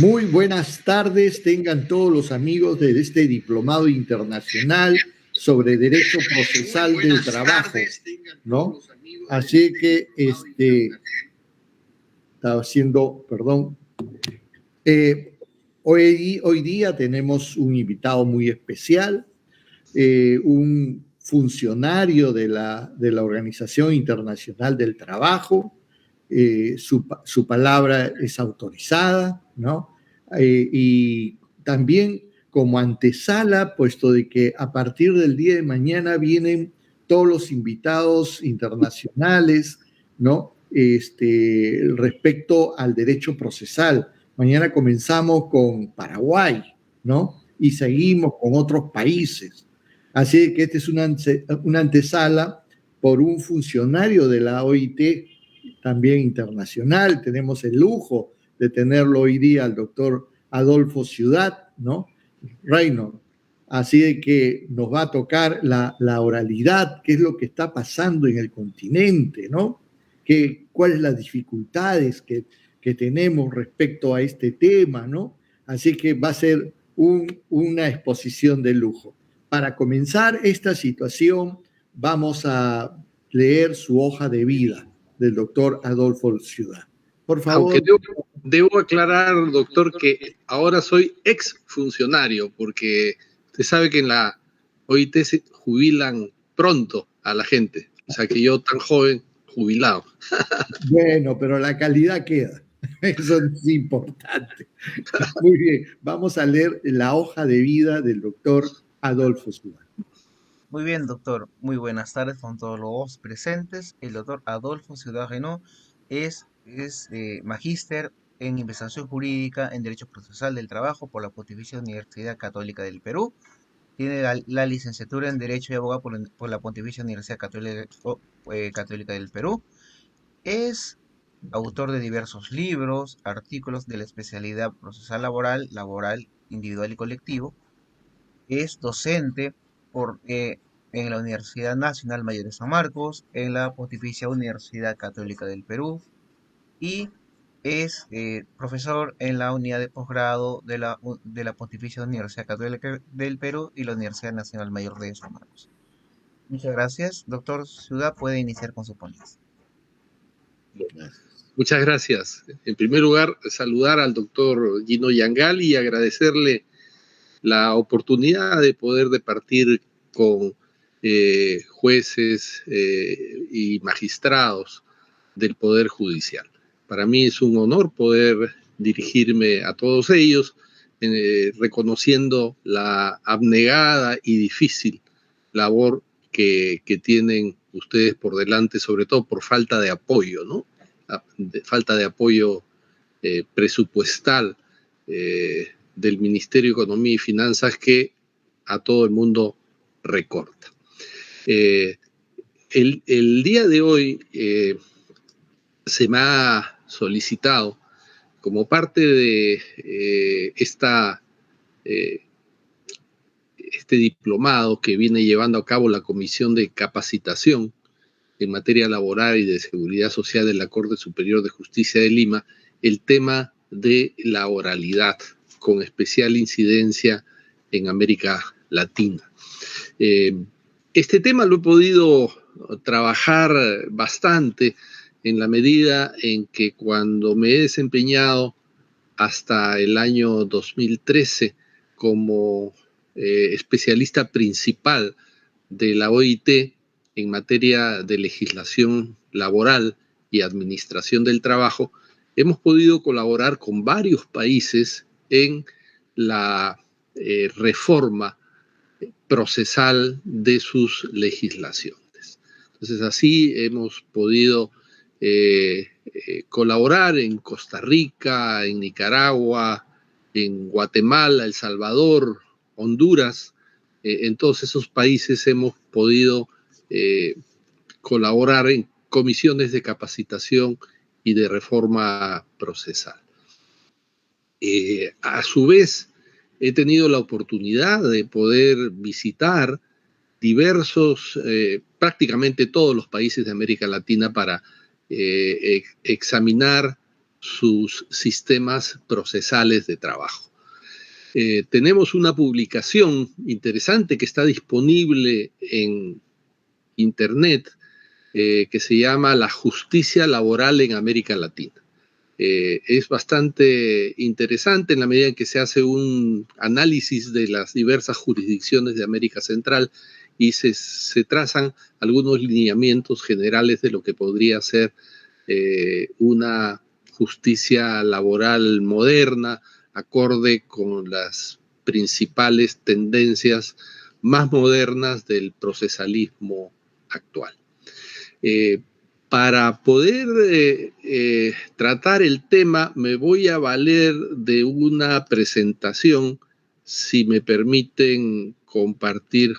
Muy buenas tardes, tengan todos los amigos de este diplomado internacional sobre Derecho Procesal del Trabajo, ¿no? Así que, estaba haciendo, perdón, hoy día tenemos un invitado muy especial, un funcionario de la Organización Internacional del Trabajo. Su palabra es autorizada, ¿no? Y también como antesala, puesto de que a partir del día de mañana vienen todos los invitados internacionales, ¿no? Respecto al derecho procesal. Mañana comenzamos con Paraguay, ¿no? Y seguimos con otros países. Así que esta es una antesala por un funcionario de la OIT, también internacional. Tenemos el lujo de tenerlo hoy día al doctor Adolfo Ciudad, ¿no? Reynor. Así de que nos va a tocar la oralidad, qué es lo que está pasando en el continente, ¿no? Cuáles las dificultades que tenemos respecto a este tema, ¿no? Así que va a ser una exposición de lujo. Para comenzar esta situación, vamos a leer su hoja de vida del doctor Adolfo Ciudad. Por favor. Aunque debo aclarar, doctor, que ahora soy exfuncionario, porque usted sabe que en la OIT se jubilan pronto a la gente. O sea que yo tan joven, jubilado. Bueno, pero la calidad queda. Eso es importante. Muy bien, vamos a leer la hoja de vida del doctor Adolfo Ciudad. Muy bien, doctor. Muy buenas tardes con todos los presentes. El doctor Adolfo Ciudad Renaud es magíster en investigación jurídica en Derecho Procesal del Trabajo por la Pontificia Universidad Católica del Perú. Tiene la licenciatura en Derecho y abogado por la Pontificia Universidad Católica del Perú. Es autor de diversos libros, artículos de la especialidad procesal laboral individual y colectivo. Es docente en la Universidad Nacional Mayor de San Marcos, en la Pontificia Universidad Católica del Perú y es profesor en la unidad de posgrado de la Pontificia Universidad Católica del Perú y la Universidad Nacional Mayor de San Marcos. Muchas gracias. Doctor Ciudad, puede iniciar con su ponencia. Muchas gracias. En primer lugar, saludar al doctor Gino Yangali y agradecerle la oportunidad de poder departir con jueces y magistrados del Poder Judicial. Para mí es un honor poder dirigirme a todos ellos, reconociendo la abnegada y difícil labor que tienen ustedes por delante, sobre todo por falta de apoyo, ¿no? Falta de apoyo presupuestal del Ministerio de Economía y Finanzas, que a todo el mundo recorta. El día de hoy se me ha solicitado, como parte de este diplomado que viene llevando a cabo la Comisión de Capacitación en materia laboral y de seguridad social de la Corte Superior de Justicia de Lima, el tema de la oralidad, con especial incidencia en América Latina. Este tema lo he podido trabajar bastante en la medida en que cuando me he desempeñado hasta el año 2013 como especialista principal de la OIT en materia de legislación laboral y administración del trabajo, hemos podido colaborar con varios países en la reforma procesal de sus legislaciones. Entonces, así hemos podido colaborar en Costa Rica, en Nicaragua, en Guatemala, El Salvador, Honduras. En todos esos países hemos podido colaborar en comisiones de capacitación y de reforma procesal. A su vez, he tenido la oportunidad de poder visitar prácticamente todos los países de América Latina para examinar sus sistemas procesales de trabajo. Tenemos una publicación interesante que está disponible en Internet que se llama La justicia laboral en América Latina. Es bastante interesante en la medida en que se hace un análisis de las diversas jurisdicciones de América Central y se trazan algunos lineamientos generales de lo que podría ser una justicia laboral moderna, acorde con las principales tendencias más modernas del procesalismo actual. Para poder tratar el tema, me voy a valer de una presentación, si me permiten compartir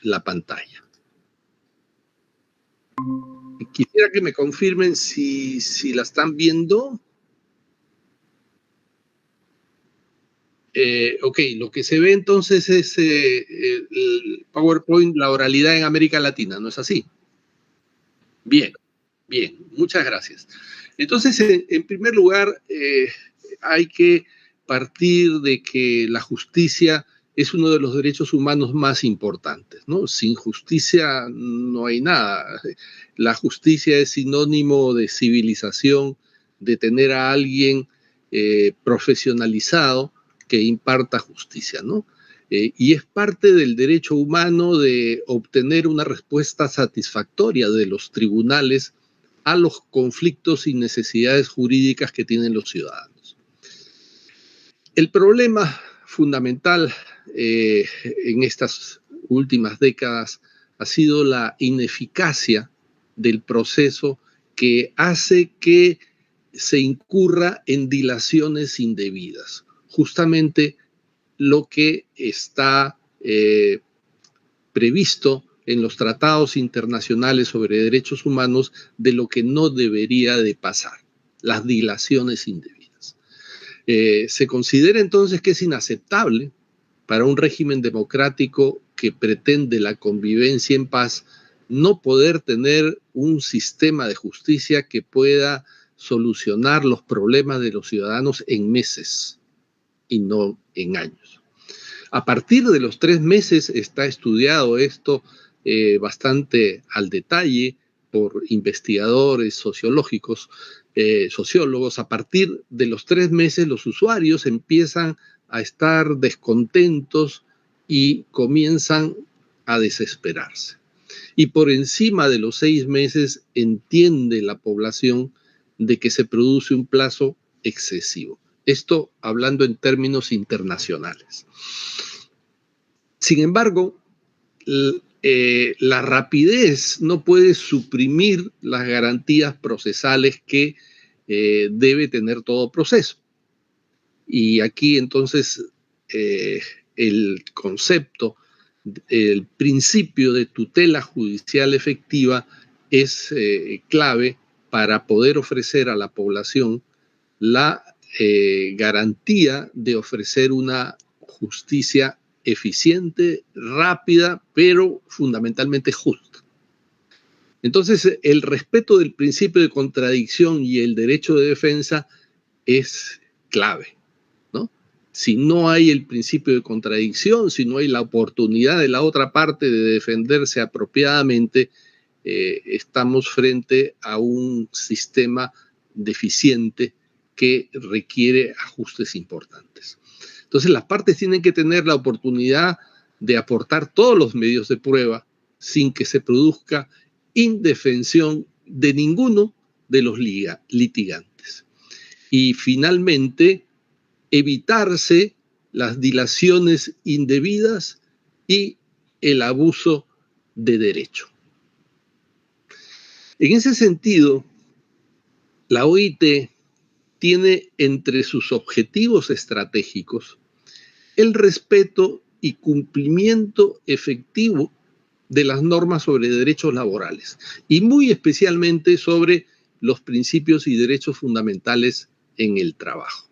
la pantalla. Quisiera que me confirmen si la están viendo. Ok, lo que se ve entonces es el PowerPoint, la oralidad en América Latina, ¿no es así? Bien, bien, muchas gracias. Entonces, en primer lugar, hay que partir de que la justicia es uno de los derechos humanos más importantes, ¿no? Sin justicia no hay nada. La justicia es sinónimo de civilización, de tener a alguien profesionalizado que imparta justicia, ¿no? Y es parte del derecho humano de obtener una respuesta satisfactoria de los tribunales a los conflictos y necesidades jurídicas que tienen los ciudadanos. El problema fundamental en estas últimas décadas ha sido la ineficacia del proceso que hace que se incurra en dilaciones indebidas. Justamente lo que está previsto en los tratados internacionales sobre derechos humanos de lo que no debería de pasar, las dilaciones indebidas. Se considera entonces que es inaceptable para un régimen democrático que pretende la convivencia en paz no poder tener un sistema de justicia que pueda solucionar los problemas de los ciudadanos en meses y no en años. A partir de los 3 meses está estudiado esto bastante al detalle por investigadores sociológicos, sociólogos. A partir de los 3 meses los usuarios empiezan a estar descontentos y comienzan a desesperarse. Y por encima de los 6 meses entiende la población de que se produce un plazo excesivo. Esto hablando en términos internacionales. Sin embargo, la rapidez no puede suprimir las garantías procesales que debe tener todo proceso. Y aquí entonces el concepto, el principio de tutela judicial efectiva es clave para poder ofrecer a la población la garantía de ofrecer una justicia eficiente, rápida, pero fundamentalmente justa. Entonces, el respeto del principio de contradicción y el derecho de defensa es clave, ¿no? Si no hay el principio de contradicción, si no hay la oportunidad de la otra parte de defenderse apropiadamente, estamos frente a un sistema deficiente que requiere ajustes importantes. Entonces, las partes tienen que tener la oportunidad de aportar todos los medios de prueba sin que se produzca indefensión de ninguno de los litigantes. Y finalmente, evitarse las dilaciones indebidas y el abuso de derecho. En ese sentido, la OIT tiene entre sus objetivos estratégicos el respeto y cumplimiento efectivo de las normas sobre derechos laborales y muy especialmente sobre los principios y derechos fundamentales en el trabajo.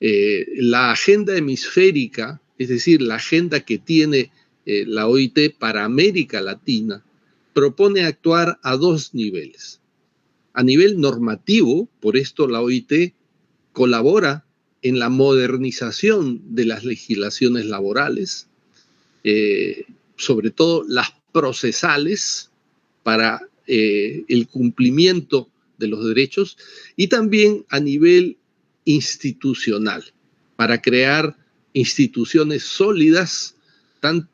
La agenda hemisférica, es decir, la agenda que tiene la OIT para América Latina, propone actuar a 2 niveles. A nivel normativo, por esto la OIT colabora en la modernización de las legislaciones laborales, sobre todo las procesales para el cumplimiento de los derechos, y también a nivel institucional, para crear instituciones sólidas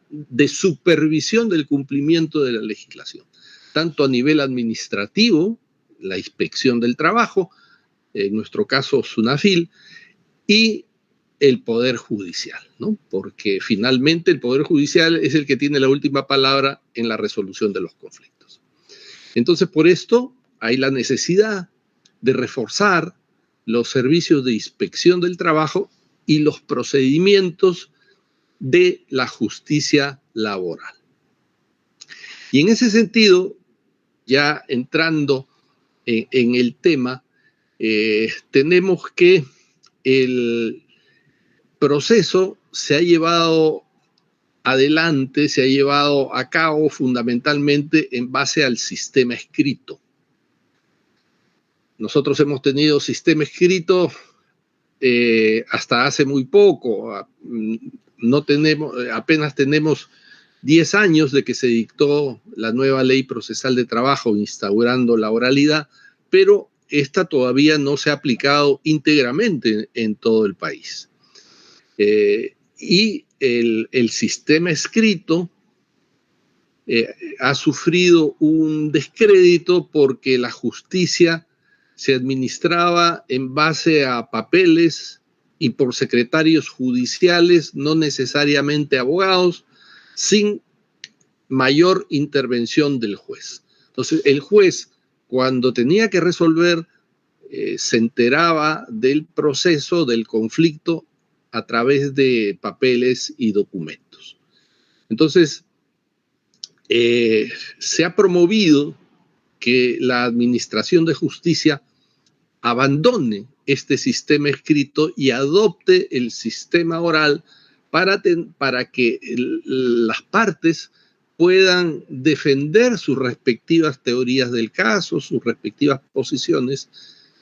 de supervisión del cumplimiento de la legislación, tanto a nivel administrativo, la inspección del trabajo, en nuestro caso SUNAFIL, y el Poder Judicial, ¿no? Porque finalmente el Poder Judicial es el que tiene la última palabra en la resolución de los conflictos. Entonces, por esto hay la necesidad de reforzar los servicios de inspección del trabajo y los procedimientos de la justicia laboral. Y en ese sentido, ya entrando en el tema, tenemos que el proceso se ha llevado adelante, se ha llevado a cabo fundamentalmente en base al sistema escrito. Nosotros hemos tenido sistema escrito hasta hace muy poco. No tenemos, apenas tenemos 10 años de que se dictó la nueva ley procesal de trabajo instaurando la oralidad, pero esta todavía no se ha aplicado íntegramente en todo el país. Y el sistema escrito ha sufrido un descrédito porque la justicia se administraba en base a papeles y por secretarios judiciales, no necesariamente abogados, sin mayor intervención del juez. Entonces, el juez, cuando tenía que resolver, se enteraba del proceso, del conflicto, a través de papeles y documentos. Entonces, se ha promovido que la Administración de Justicia abandone este sistema escrito y adopte el sistema oral para que las partes puedan defender sus respectivas teorías del caso, sus respectivas posiciones,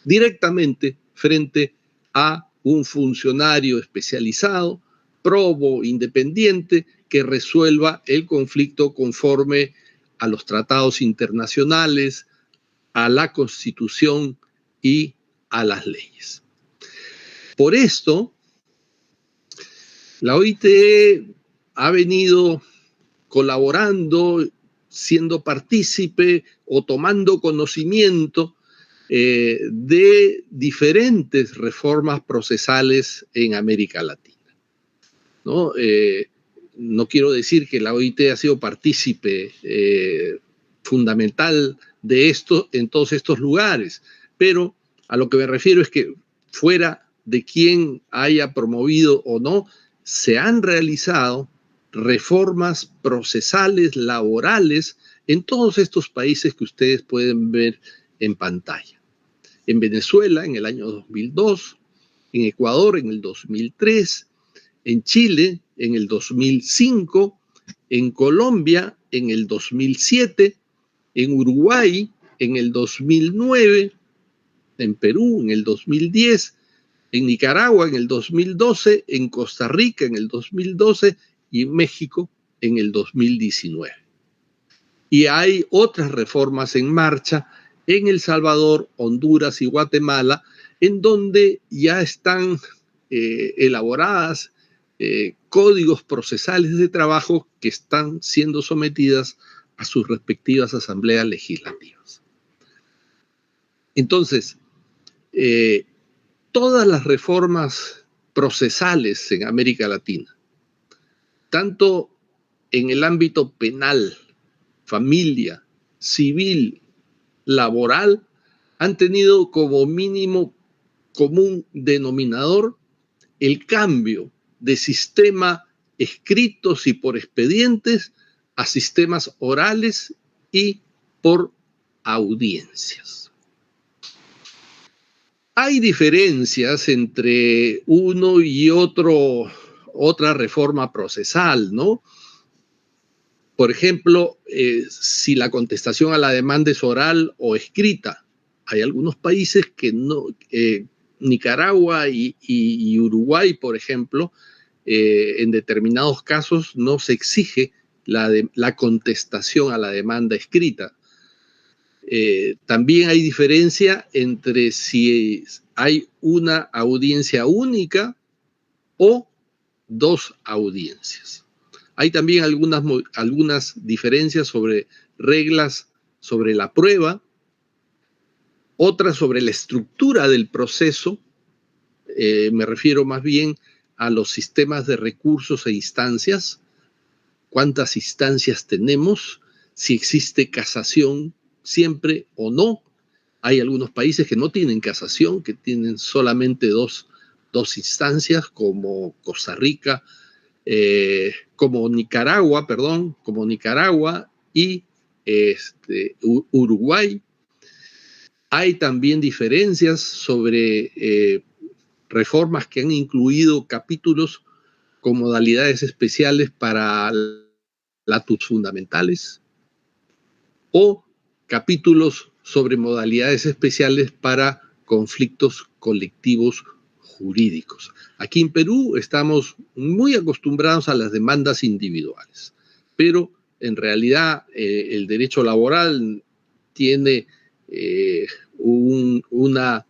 directamente frente a un funcionario especializado, probo, independiente, que resuelva el conflicto conforme a los tratados internacionales, a la Constitución y a las leyes. Por esto, la OIT ha venido colaborando, siendo partícipe o tomando conocimiento de diferentes reformas procesales en América Latina, ¿no? No quiero decir que la OIT ha sido partícipe fundamental de esto en todos estos lugares, pero a lo que me refiero es que fuera de quien haya promovido o no, se han realizado reformas procesales, laborales, en todos estos países que ustedes pueden ver en pantalla. En Venezuela en el año 2002, en Ecuador en el 2003, en Chile en el 2005, en Colombia en el 2007, en Uruguay en el 2009, en Perú en el 2010, en Nicaragua en el 2012, en Costa Rica en el 2012 y en México en el 2019. Y hay otras reformas en marcha en El Salvador, Honduras y Guatemala, en donde ya están elaboradas códigos procesales de trabajo que están siendo sometidas a sus respectivas asambleas legislativas. Entonces, todas las reformas procesales en América Latina, tanto en el ámbito penal, familia, civil, laboral, han tenido como mínimo común denominador el cambio de sistema escritos y por expedientes a sistemas orales y por audiencias. Hay diferencias entre uno y otra reforma procesal, ¿no? Por ejemplo, si la contestación a la demanda es oral o escrita, Hay algunos países que no, Nicaragua y Uruguay, por ejemplo, en determinados casos no se exige la contestación a la demanda escrita. También hay diferencia entre si hay una audiencia única o dos audiencias. Hay también algunas diferencias sobre reglas sobre la prueba, otras sobre la estructura del proceso. Me refiero más bien a los sistemas de recursos e instancias, cuántas instancias tenemos, si existe casación siempre o no. Hay algunos países que no tienen casación, que tienen solamente dos instancias, como Costa Rica, como Nicaragua y Uruguay. Hay también diferencias sobre reformas que han incluido capítulos con modalidades especiales para latus fundamentales o capítulos sobre modalidades especiales para conflictos colectivos jurídicos. Aquí en Perú estamos muy acostumbrados a las demandas individuales, pero en realidad el derecho laboral tiene una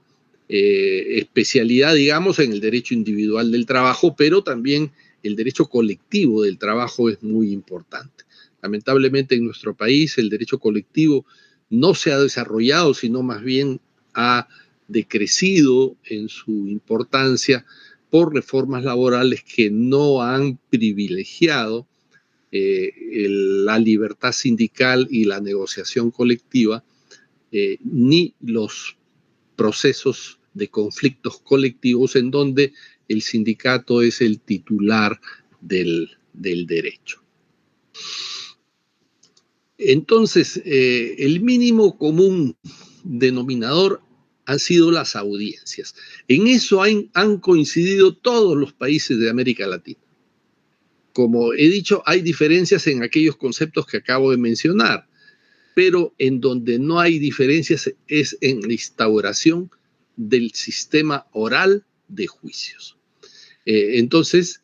especialidad, digamos, en el derecho individual del trabajo, pero también el derecho colectivo del trabajo es muy importante. Lamentablemente en nuestro país el derecho colectivo no se ha desarrollado, sino más bien ha decrecido en su importancia por reformas laborales que no han privilegiado la libertad sindical y la negociación colectiva, ni los procesos de conflictos colectivos en donde el sindicato es el titular del derecho. Entonces, el mínimo común denominador han sido las audiencias. En eso han coincidido todos los países de América Latina. Como he dicho, hay diferencias en aquellos conceptos que acabo de mencionar, pero en donde no hay diferencias es en la instauración del sistema oral de juicios. Entonces,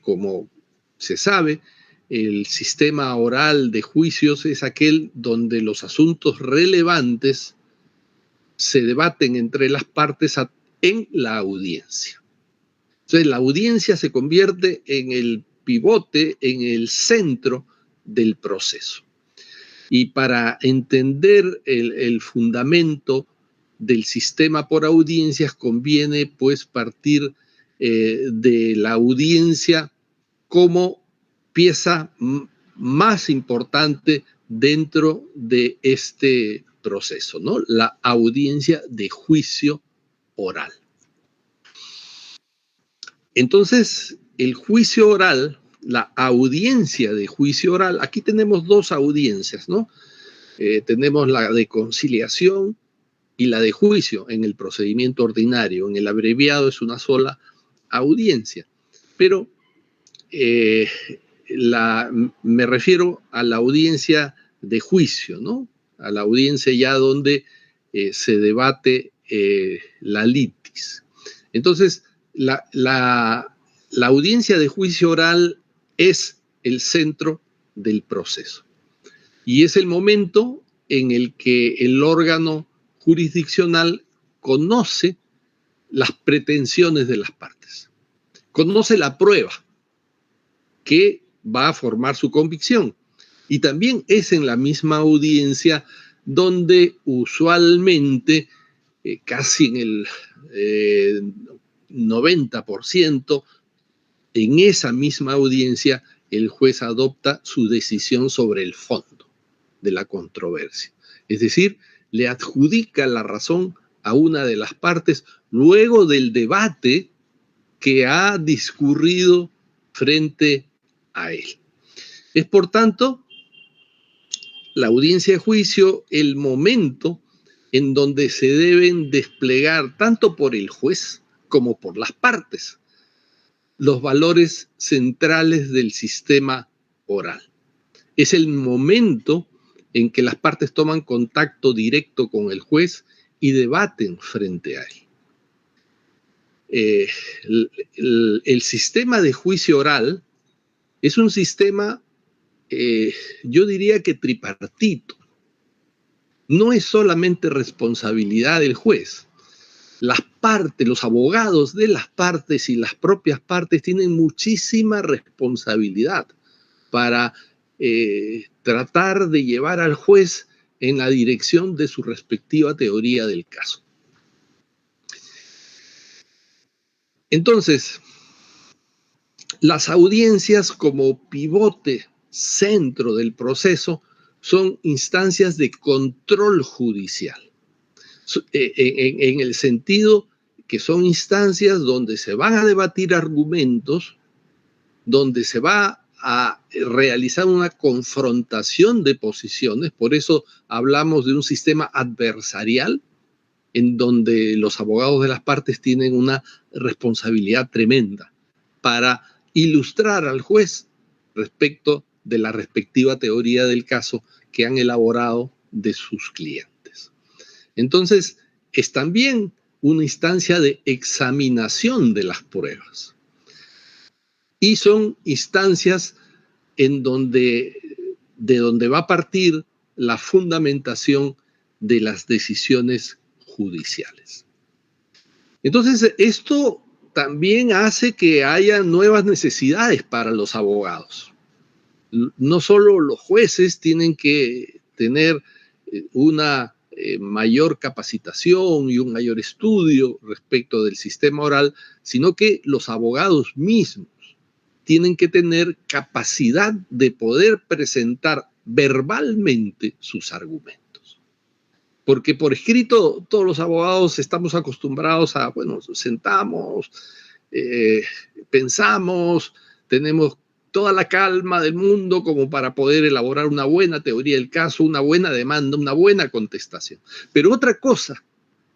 como se sabe, el sistema oral de juicios es aquel donde los asuntos relevantes se debaten entre las partes en la audiencia. Entonces, la audiencia se convierte en el pivote, en el centro del proceso. Y para entender el fundamento del sistema por audiencias conviene pues partir de la audiencia como pieza más importante dentro de este proceso, ¿no? La audiencia de juicio oral. Entonces, el juicio oral, la audiencia de juicio oral, aquí tenemos dos audiencias, ¿no? Tenemos la de conciliación y la de juicio en el procedimiento ordinario. En el abreviado es una sola audiencia, pero me refiero a la audiencia de juicio, ¿no? A la audiencia ya donde se debate la litis. Entonces, la audiencia de juicio oral es el centro del proceso y es el momento en el que el órgano jurisdiccional conoce las pretensiones de las partes, conoce la prueba que va a formar su convicción. Y también es en la misma audiencia donde usualmente, casi en el 90%, en esa misma audiencia el juez adopta su decisión sobre el fondo de la controversia. Es decir, le adjudica la razón a una de las partes luego del debate que ha discurrido frente a él. Es, por tanto, la audiencia de juicio el momento en donde se deben desplegar, tanto por el juez como por las partes, los valores centrales del sistema oral. Es el momento en que las partes toman contacto directo con el juez y debaten frente a él. El sistema de juicio oral es un sistema, yo diría que tripartito. No es solamente responsabilidad del juez. Las partes, los abogados de las partes y las propias partes tienen muchísima responsabilidad para tratar de llevar al juez en la dirección de su respectiva teoría del caso. Entonces, las audiencias como pivote, centro del proceso, son instancias de control judicial, en el sentido que son instancias donde se van a debatir argumentos, donde se va a realizar una confrontación de posiciones. Por eso hablamos de un sistema adversarial, en donde los abogados de las partes tienen una responsabilidad tremenda para ilustrar al juez respecto de la respectiva teoría del caso que han elaborado de sus clientes. Entonces, es también una instancia de examinación de las pruebas. Y son instancias en donde, de donde va a partir la fundamentación de las decisiones judiciales. Entonces, esto también hace que haya nuevas necesidades para los abogados. No solo los jueces tienen que tener una mayor capacitación y un mayor estudio respecto del sistema oral, sino que los abogados mismos tienen que tener capacidad de poder presentar verbalmente sus argumentos. Porque por escrito todos los abogados estamos acostumbrados a, bueno, sentamos, pensamos, tenemos toda la calma del mundo como para poder elaborar una buena teoría del caso, una buena demanda, una buena contestación. Pero otra cosa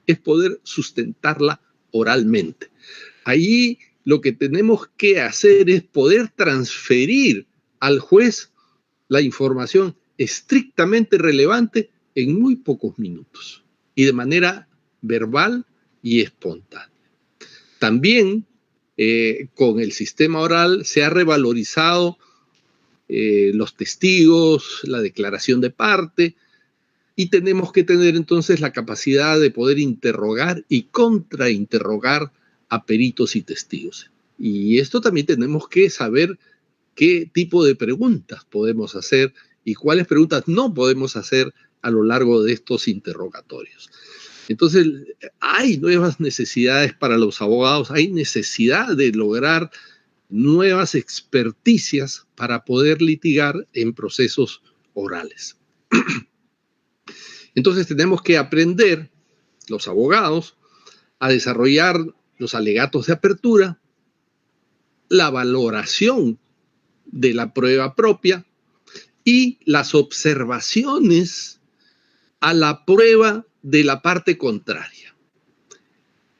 es poder sustentarla oralmente. Ahí lo que tenemos que hacer es poder transferir al juez la información estrictamente relevante en muy pocos minutos y de manera verbal y espontánea. También con el sistema oral se ha revalorizado los testigos, la declaración de parte, y tenemos que tener entonces la capacidad de poder interrogar y contrainterrogar a peritos y testigos. Y esto también tenemos que saber qué tipo de preguntas podemos hacer y cuáles preguntas no podemos hacer a lo largo de estos interrogatorios. Entonces, hay nuevas necesidades para los abogados, hay necesidad de lograr nuevas experticias para poder litigar en procesos orales. Entonces, tenemos que aprender, los abogados, a desarrollar los alegatos de apertura, la valoración de la prueba propia y las observaciones a la prueba de la parte contraria.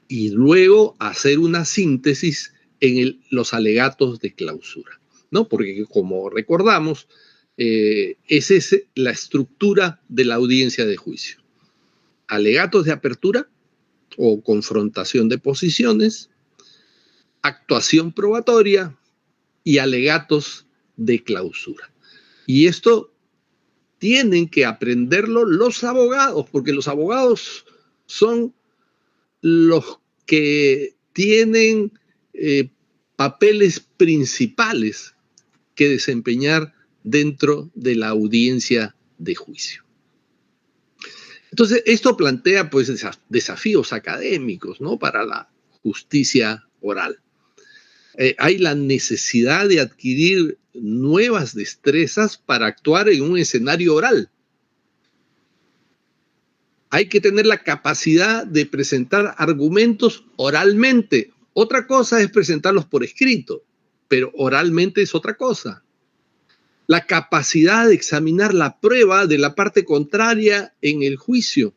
Y luego hacer una síntesis en los alegatos de clausura, ¿no? Porque como recordamos, esa es la estructura de la audiencia de juicio. Alegatos de apertura o confrontación de posiciones, actuación probatoria y alegatos de clausura. Y esto tienen que aprenderlo los abogados, porque los abogados son los que tienen papeles principales que desempeñar dentro de la audiencia de juicio. Entonces, esto plantea pues desafíos académicos, ¿no?, para la justicia oral. Hay la necesidad de adquirir nuevas destrezas para actuar en un escenario oral. Hay que tener la capacidad de presentar argumentos oralmente. Otra cosa es presentarlos por escrito, pero oralmente es otra cosa. La capacidad de examinar la prueba de la parte contraria en el juicio,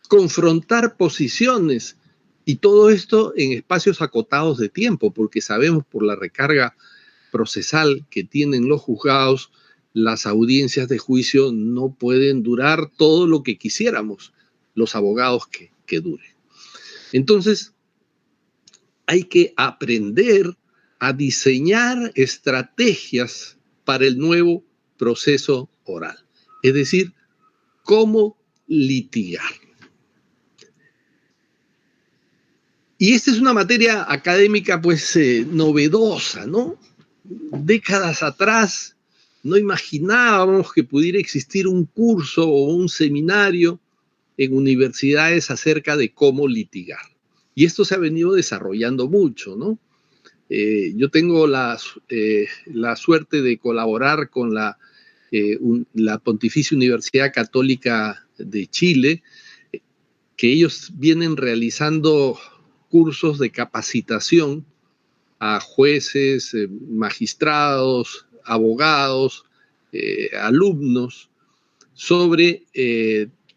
confrontar posiciones, y todo esto en espacios acotados de tiempo, porque sabemos por la recarga procesal que tienen los juzgados las audiencias de juicio no pueden durar todo lo que quisiéramos los abogados que duren. Entonces, hay que aprender a diseñar estrategias para el nuevo proceso oral. Es decir, cómo litigar. Y esta es una materia académica, pues, novedosa, ¿no? Décadas atrás no imaginábamos que pudiera existir un curso o un seminario en universidades acerca de cómo litigar. Y esto se ha venido desarrollando mucho, ¿no? Yo tengo la suerte de colaborar con la Pontificia Universidad Católica de Chile, que ellos vienen realizando cursos de capacitación a jueces, magistrados, abogados, alumnos, sobre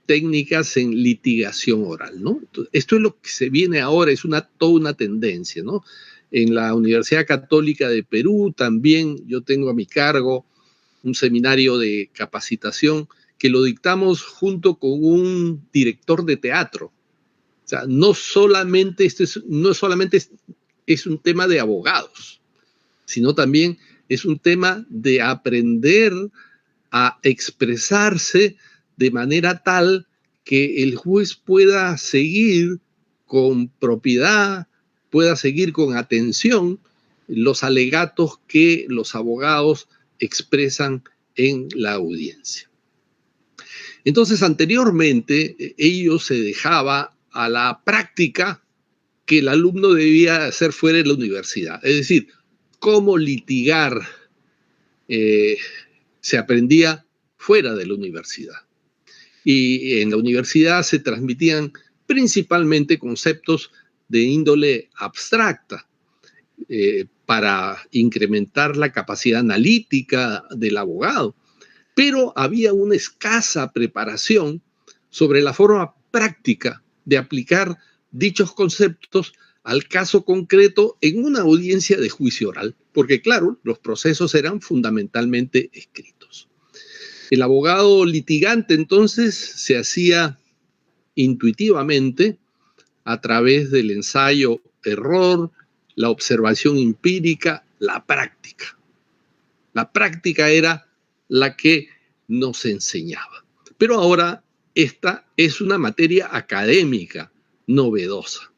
técnicas en litigación oral, ¿no? Entonces, esto es lo que se viene ahora, es toda una tendencia, ¿no? En la Universidad Católica de Perú también yo tengo a mi cargo un seminario de capacitación que lo dictamos junto con un director de teatro. O sea, no solamente es un tema de abogados, sino también es un tema de aprender a expresarse de manera tal que el juez pueda seguir con propiedad, pueda seguir con atención los alegatos que los abogados expresan en la audiencia. Entonces, anteriormente, ello se dejaba a la práctica que el alumno debía hacer fuera de la universidad. Es decir, cómo litigar se aprendía fuera de la universidad. Y en la universidad se transmitían principalmente conceptos de índole abstracta para incrementar la capacidad analítica del abogado. Pero había una escasa preparación sobre la forma práctica de aplicar dichos conceptos al caso concreto en una audiencia de juicio oral, porque claro, los procesos eran fundamentalmente escritos. El abogado litigante entonces se hacía intuitivamente a través del ensayo-error, la observación empírica, la práctica. La práctica era la que nos enseñaba. Pero ahora esta es una materia académica novedosa.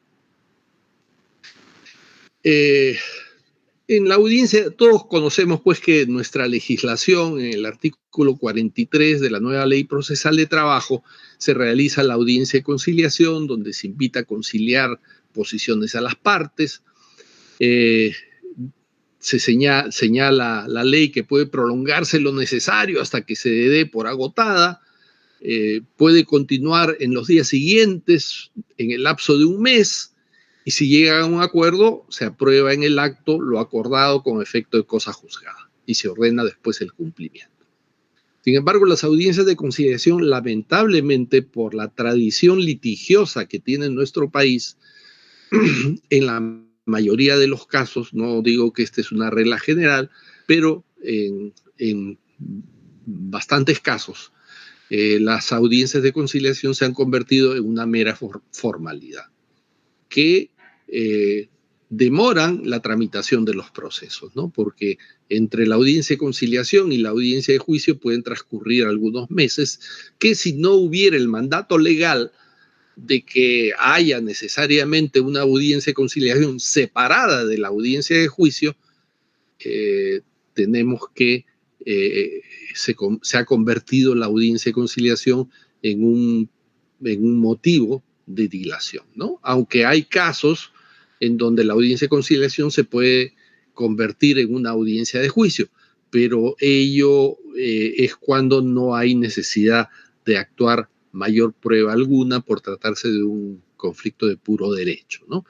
En la audiencia todos conocemos pues que nuestra legislación, en el artículo 43 de la nueva Ley Procesal de Trabajo, se realiza la audiencia de conciliación, donde se invita a conciliar posiciones a las partes. Se señala la ley que puede prolongarse lo necesario hasta que se dé por agotada. Puede continuar en los días siguientes, en el lapso de un mes, y si llega a un acuerdo, se aprueba en el acto lo acordado con efecto de cosa juzgada y se ordena después el cumplimiento. Sin embargo, las audiencias de conciliación, lamentablemente, por la tradición litigiosa que tiene nuestro país, en la mayoría de los casos, no digo que esta es una regla general, pero en bastantes casos, las audiencias de conciliación se han convertido en una mera formalidad que demoran la tramitación de los procesos, ¿no? Porque entre la audiencia de conciliación y la audiencia de juicio pueden transcurrir algunos meses que si no hubiera el mandato legal de que haya necesariamente una audiencia de conciliación separada de la audiencia de juicio, tenemos que se ha convertido la audiencia de conciliación en un motivo de dilación, ¿no? Aunque hay casos en donde la audiencia de conciliación se puede convertir en una audiencia de juicio, pero ello es cuando no hay necesidad de actuar mayor prueba alguna por tratarse de un conflicto de puro derecho, ¿no?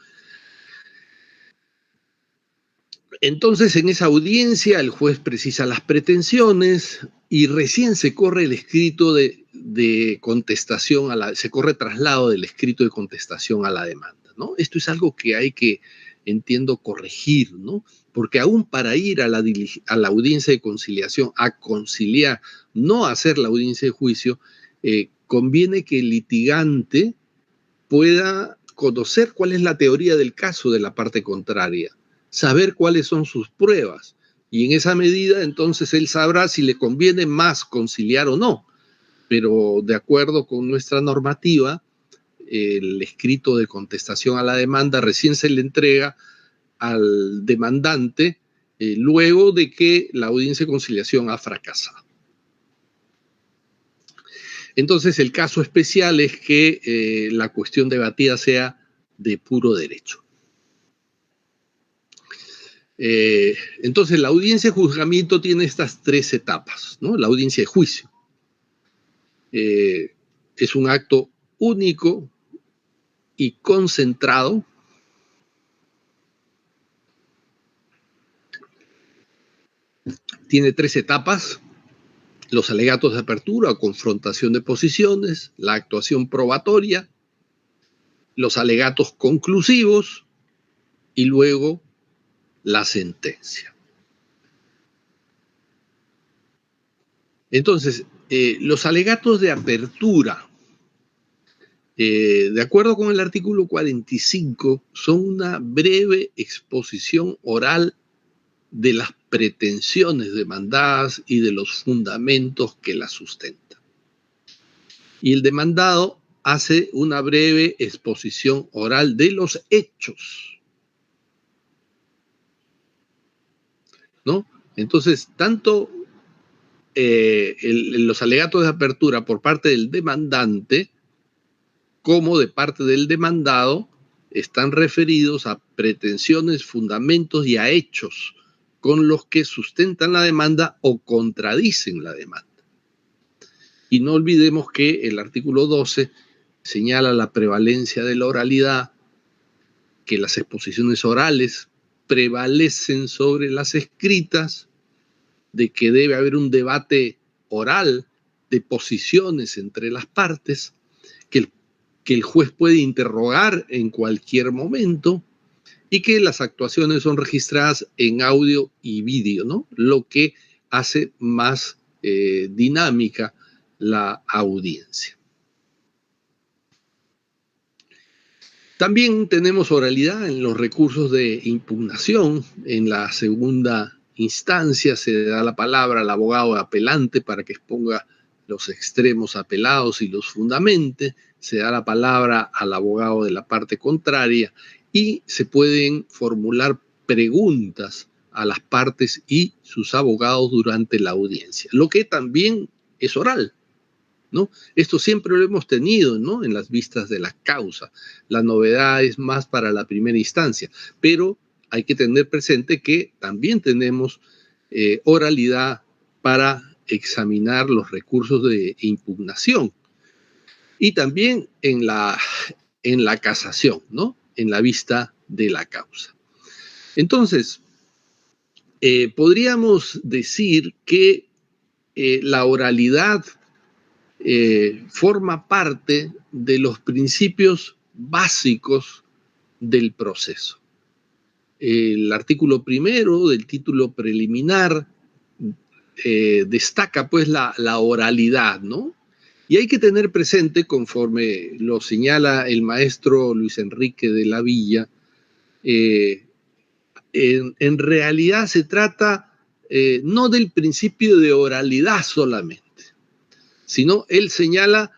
Entonces, en esa audiencia, el juez precisa las pretensiones y recién se corre el escrito de contestación, se corre traslado del escrito de contestación a la demanda, ¿no? Esto es algo que hay que, entiendo, corregir, ¿no? porque aún para ir a la audiencia de conciliación, a conciliar, no a hacer la audiencia de juicio, conviene que el litigante pueda conocer cuál es la teoría del caso de la parte contraria, saber cuáles son sus pruebas, y en esa medida entonces él sabrá si le conviene más conciliar o no. Pero de acuerdo con nuestra normativa, el escrito de contestación a la demanda recién se le entrega al demandante luego de que la audiencia de conciliación ha fracasado. Entonces, el caso especial es que la cuestión debatida sea de puro derecho. Entonces, la audiencia de juzgamiento tiene estas 3 etapas, ¿no? La audiencia de juicio. Es un acto único y concentrado tiene 3 etapas: los alegatos de apertura o confrontación de posiciones, la actuación probatoria, los alegatos conclusivos y luego la sentencia. Entonces, los alegatos de apertura, de acuerdo con el artículo 45, son una breve exposición oral de las pretensiones demandadas y de los fundamentos que las sustentan. Y el demandado hace una breve exposición oral de los hechos, ¿no? Entonces, tanto los alegatos de apertura por parte del demandante como de parte del demandado están referidos a pretensiones, fundamentos y a hechos con los que sustentan la demanda o contradicen la demanda. Y no olvidemos que el artículo 12 señala la prevalencia de la oralidad, que las exposiciones orales prevalecen sobre las escritas, de que debe haber un debate oral de posiciones entre las partes, que el juez puede interrogar en cualquier momento y que las actuaciones son registradas en audio y vídeo, ¿no? Lo que hace más dinámica la audiencia. También tenemos oralidad en los recursos de impugnación. En la segunda instancia se da la palabra al abogado apelante para que exponga los extremos apelados y los fundamente. Se da la palabra al abogado de la parte contraria y se pueden formular preguntas a las partes y sus abogados durante la audiencia, lo que también es oral, ¿no? Esto siempre lo hemos tenido, ¿no?, en las vistas de la causa. La novedad es más para la primera instancia, pero hay que tener presente que también tenemos oralidad para examinar los recursos de impugnación y también en la casación, ¿no?, en la vista de la causa. Entonces, podríamos decir que la oralidad forma parte de los principios básicos del proceso. El artículo 1 del título preliminar destaca pues la oralidad, ¿no? Y hay que tener presente, conforme lo señala el maestro Luis Enrique de la Villa, en realidad se trata no del principio de oralidad solamente, sino él señala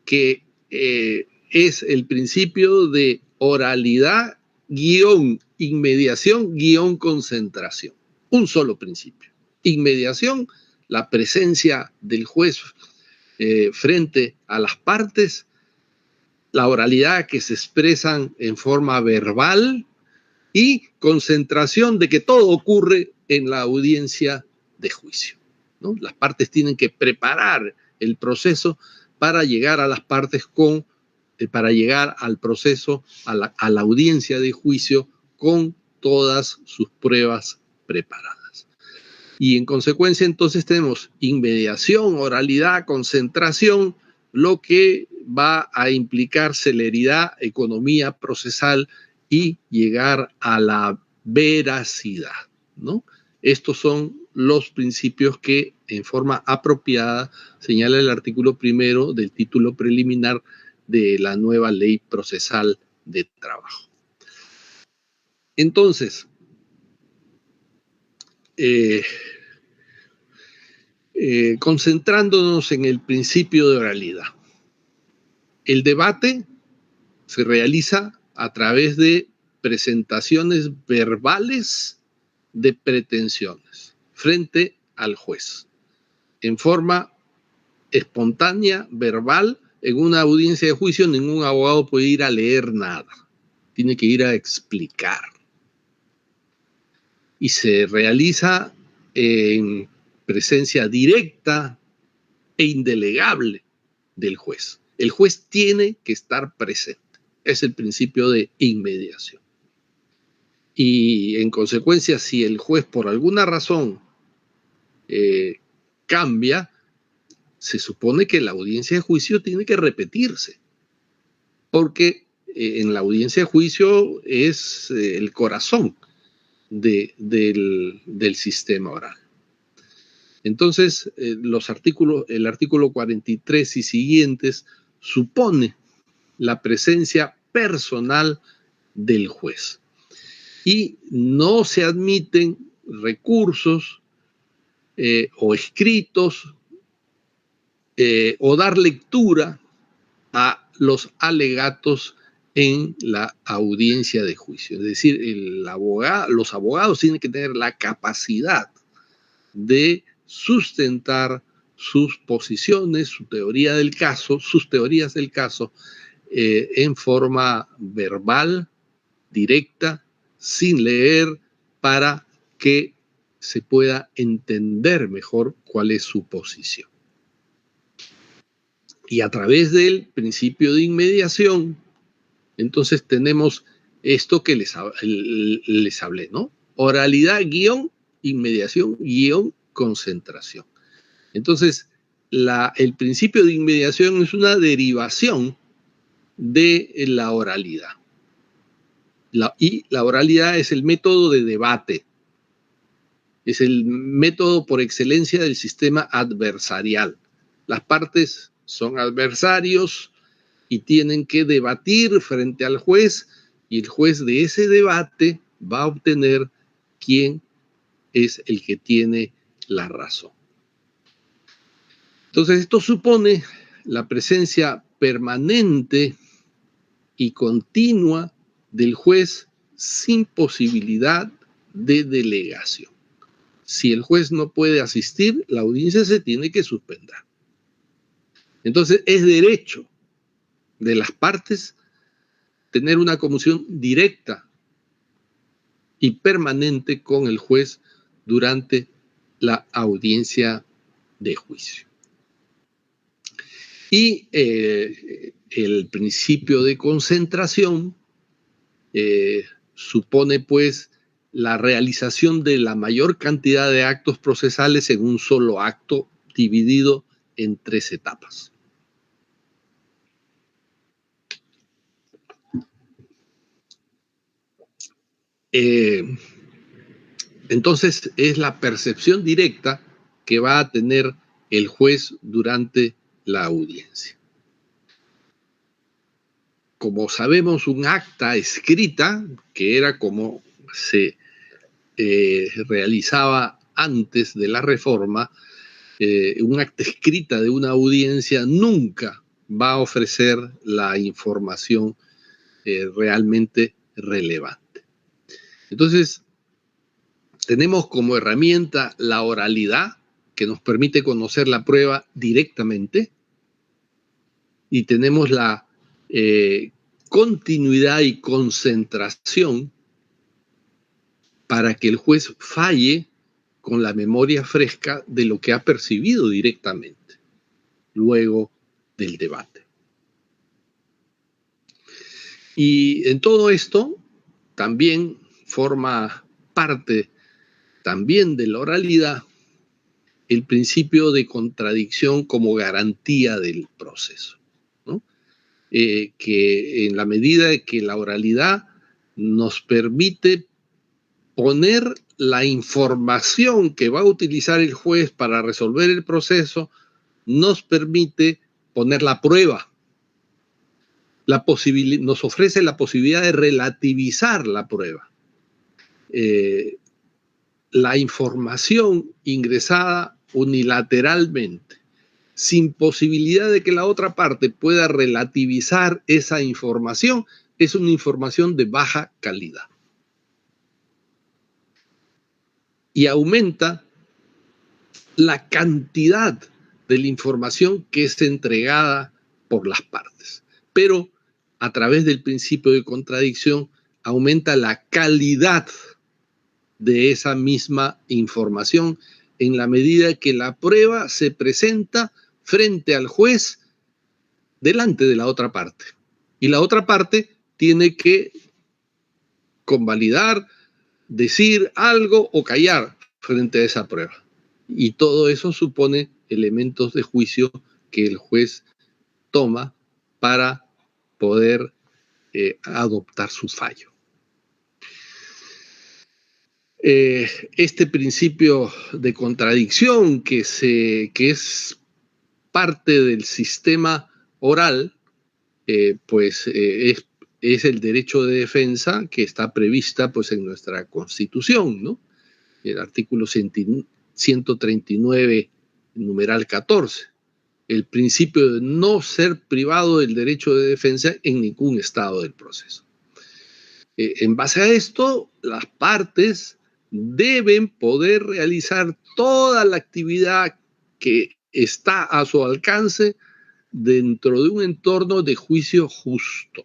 que es el principio de oralidad guión inmediación guión concentración. Un solo principio. Inmediación, la presencia del juez frente a las partes, la oralidad que se expresan en forma verbal y concentración de que todo ocurre en la audiencia de juicio, ¿no? Las partes tienen que preparar el proceso para llegar a las partes para llegar al proceso, a la audiencia de juicio con todas sus pruebas preparadas. Y en consecuencia entonces tenemos inmediación, oralidad, concentración, lo que va a implicar celeridad, economía procesal y llegar a la veracidad. ¿no? Estos son los principios que en forma apropiada señala el artículo 1 del título preliminar de la nueva ley procesal de trabajo. Entonces, concentrándonos en el principio de oralidad, el debate se realiza a través de presentaciones verbales de pretensiones frente al juez, en forma espontánea, verbal. En una audiencia de juicio ningún abogado puede ir a leer nada, tiene que ir a explicar. Y se realiza en presencia directa e indelegable del juez. El juez tiene que estar presente. Es el principio de inmediación. Y en consecuencia, si el juez por alguna razón cambia, se supone que la audiencia de juicio tiene que repetirse, porque en la audiencia de juicio es el corazón del sistema oral. Entonces, el artículo 43 y siguientes supone la presencia personal del juez y no se admiten recursos o escritos o dar lectura a los alegatos en la audiencia de juicio. Es decir, los abogados tienen que tener la capacidad de sustentar sus posiciones, su teoría del caso, sus teorías del caso, en forma verbal, directa, sin leer, para que se pueda entender mejor cuál es su posición. Y a través del principio de inmediación, entonces tenemos esto que les hablé, ¿no? Oralidad, inmediación, concentración. Entonces, el principio de inmediación es una derivación de la oralidad. Y la oralidad es el método de debate, es el método por excelencia del sistema adversarial. Las partes son adversarios y tienen que debatir frente al juez, y el juez de ese debate va a obtener quién es el que tiene la razón. Entonces, esto supone la presencia permanente y continua del juez sin posibilidad de delegación. Si el juez no puede asistir, la audiencia se tiene que suspender. Entonces, es derecho de las partes tener una comunicación directa y permanente con el juez durante la audiencia de juicio. Y el principio de concentración supone, pues, la realización de la mayor cantidad de actos procesales en un solo acto dividido en 3 etapas. Entonces, es la percepción directa que va a tener el juez durante la audiencia. Como sabemos, un acta escrita, que era como se realizaba antes de la reforma, un acta escrita de una audiencia nunca va a ofrecer la información realmente relevante. Entonces, tenemos como herramienta la oralidad, que nos permite conocer la prueba directamente, y tenemos la continuidad y concentración para que el juez falle con la memoria fresca de lo que ha percibido directamente luego del debate. Y en todo esto también forma parte también de la oralidad el principio de contradicción como garantía del proceso, ¿no? Que en la medida de que la oralidad nos permite poner la información que va a utilizar el juez para resolver el proceso nos permite poner la prueba. Nos ofrece la posibilidad de relativizar la prueba. La información ingresada unilateralmente, sin posibilidad de que la otra parte pueda relativizar esa información, es una información de baja calidad. Y aumenta la cantidad de la información que es entregada por las partes. Pero a través del principio de contradicción aumenta la calidad de esa misma información en la medida que la prueba se presenta frente al juez delante de la otra parte. Y la otra parte tiene que convalidar, decir algo o callar frente a esa prueba. Y todo eso supone elementos de juicio que el juez toma para poder adoptar su fallo. Este principio de contradicción que es parte del sistema oral, es el derecho de defensa que está prevista pues, en nuestra Constitución, ¿no? El artículo 139, numeral 14. El principio de no ser privado del derecho de defensa en ningún estado del proceso. En base a esto, las partes deben poder realizar toda la actividad que está a su alcance dentro de un entorno de juicio justo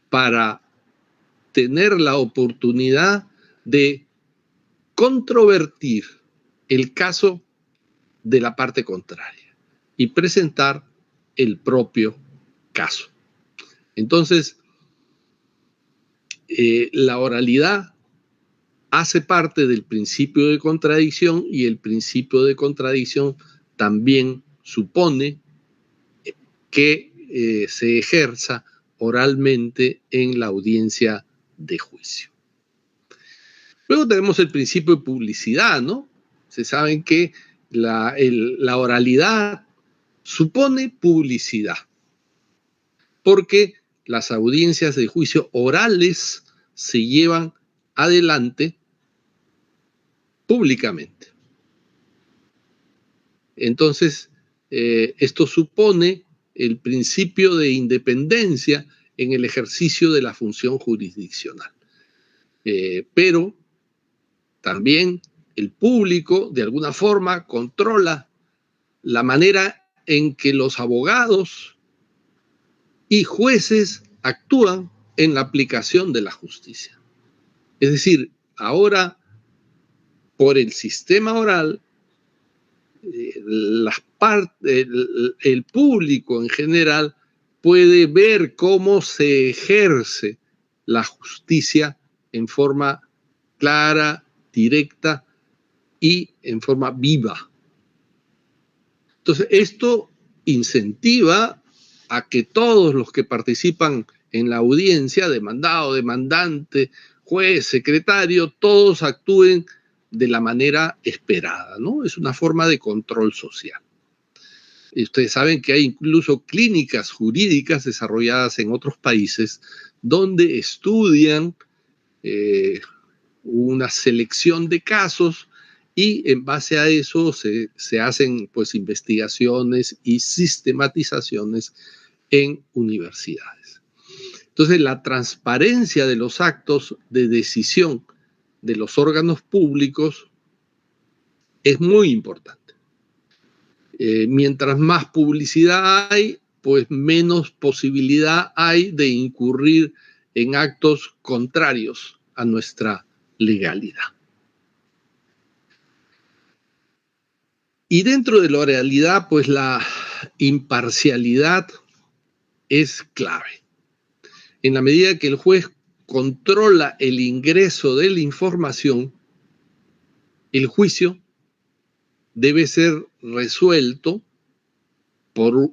para tener la oportunidad de controvertir el caso de la parte contraria y presentar el propio caso. Entonces, la oralidad hace parte del principio de contradicción y el principio de contradicción también supone que se ejerza oralmente en la audiencia de juicio. Luego tenemos el principio de publicidad, ¿no? Se saben que la oralidad supone publicidad, porque las audiencias de juicio orales se llevan adelante públicamente. Entonces, esto supone el principio de independencia en el ejercicio de la función jurisdiccional. Pero también el público, de alguna forma, controla la manera en que los abogados y jueces actúan en la aplicación de la justicia. Es decir, ahora, por el sistema oral, el público en general puede ver cómo se ejerce la justicia en forma clara, directa y en forma viva. Entonces, esto incentiva a que todos los que participan en la audiencia, demandado, demandante, juez, secretario, todos actúen de la manera esperada, ¿no? Es una forma de control social. Y ustedes saben que hay incluso clínicas jurídicas desarrolladas en otros países donde estudian una selección de casos y en base a eso se hacen pues investigaciones y sistematizaciones en universidades. Entonces, la transparencia de los actos de decisión de los órganos públicos es muy importante. Mientras más publicidad hay, pues menos posibilidad hay de incurrir en actos contrarios a nuestra legalidad. Y dentro de la oralidad, pues la imparcialidad es clave. En la medida que el juez controla el ingreso de la información, el juicio debe ser resuelto por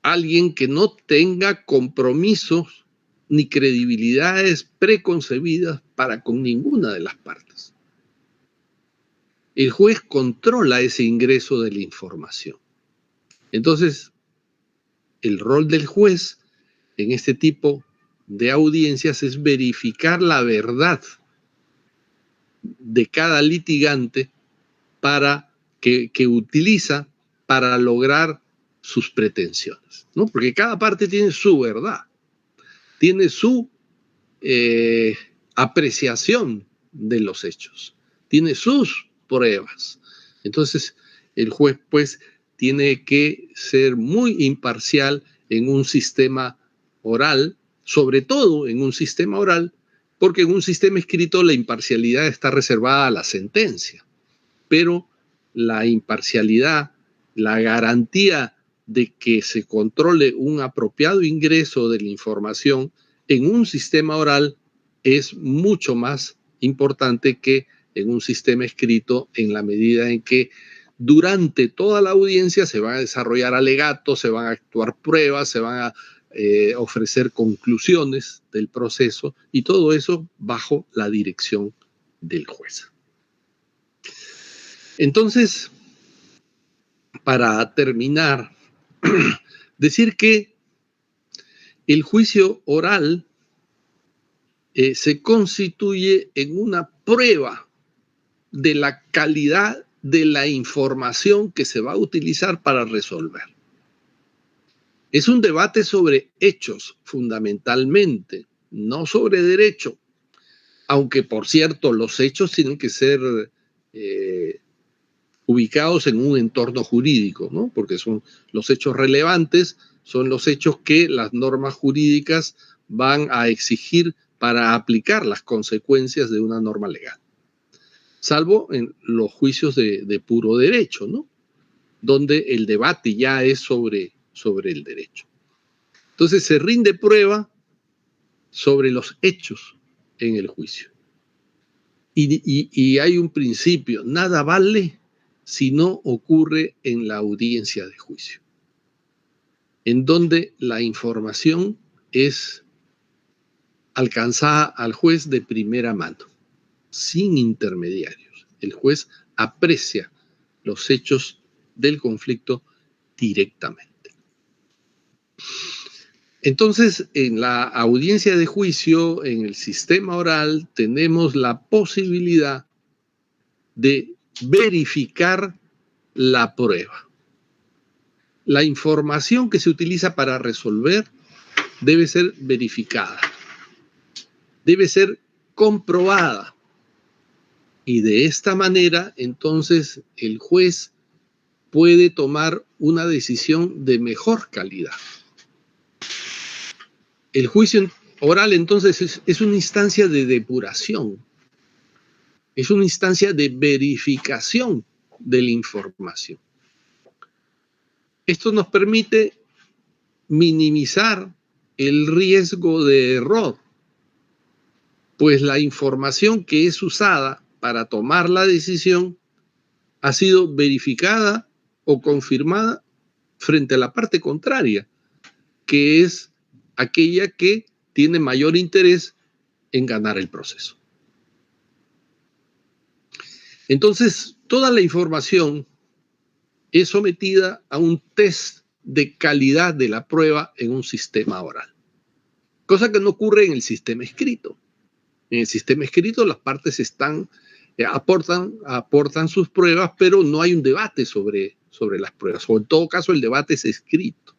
alguien que no tenga compromisos ni credibilidades preconcebidas para con ninguna de las partes. El juez controla ese ingreso de la información. Entonces, el rol del juez en este tipo de audiencias es verificar la verdad de cada litigante que utiliza para lograr sus pretensiones, ¿no? Porque cada parte tiene su verdad, tiene su apreciación de los hechos, tiene sus pruebas. Entonces, el juez, pues, tiene que ser muy imparcial en un sistema oral, sobre todo en un sistema oral, porque en un sistema escrito la imparcialidad está reservada a la sentencia, pero la imparcialidad, la garantía de que se controle un apropiado ingreso de la información en un sistema oral es mucho más importante que en un sistema escrito, en la medida en que durante toda la audiencia se van a desarrollar alegatos, se van a actuar pruebas, se van a ofrecer conclusiones del proceso, y todo eso bajo la dirección del juez. Entonces, para terminar, decir que el juicio oral se constituye en una prueba de la calidad de la información que se va a utilizar para resolver. Es un debate sobre hechos, fundamentalmente, no sobre derecho, aunque, por cierto, los hechos tienen que ser ubicados en un entorno jurídico, ¿no? Porque son los hechos relevantes, son los hechos que las normas jurídicas van a exigir para aplicar las consecuencias de una norma legal. Salvo en los juicios de puro derecho, ¿no? Donde el debate ya es sobre el derecho. Entonces se rinde prueba sobre los hechos en el juicio. Y hay un principio: nada vale si no ocurre en la audiencia de juicio, en donde la información es alcanzada al juez de primera mano, sin intermediarios. El juez aprecia los hechos del conflicto directamente. Entonces, en la audiencia de juicio, en el sistema oral, tenemos la posibilidad de verificar la prueba. La información que se utiliza para resolver debe ser verificada, debe ser comprobada. Y de esta manera, entonces, el juez puede tomar una decisión de mejor calidad. El juicio oral, entonces, es una instancia de depuración, es una instancia de verificación de la información. Esto nos permite minimizar el riesgo de error, pues la información que es usada para tomar la decisión ha sido verificada o confirmada frente a la parte contraria, que es aquella que tiene mayor interés en ganar el proceso. Entonces, toda la información es sometida a un test de calidad de la prueba en un sistema oral, cosa que no ocurre en el sistema escrito. En el sistema escrito las partes aportan sus pruebas, pero no hay un debate sobre las pruebas, o en todo caso el debate es escrito.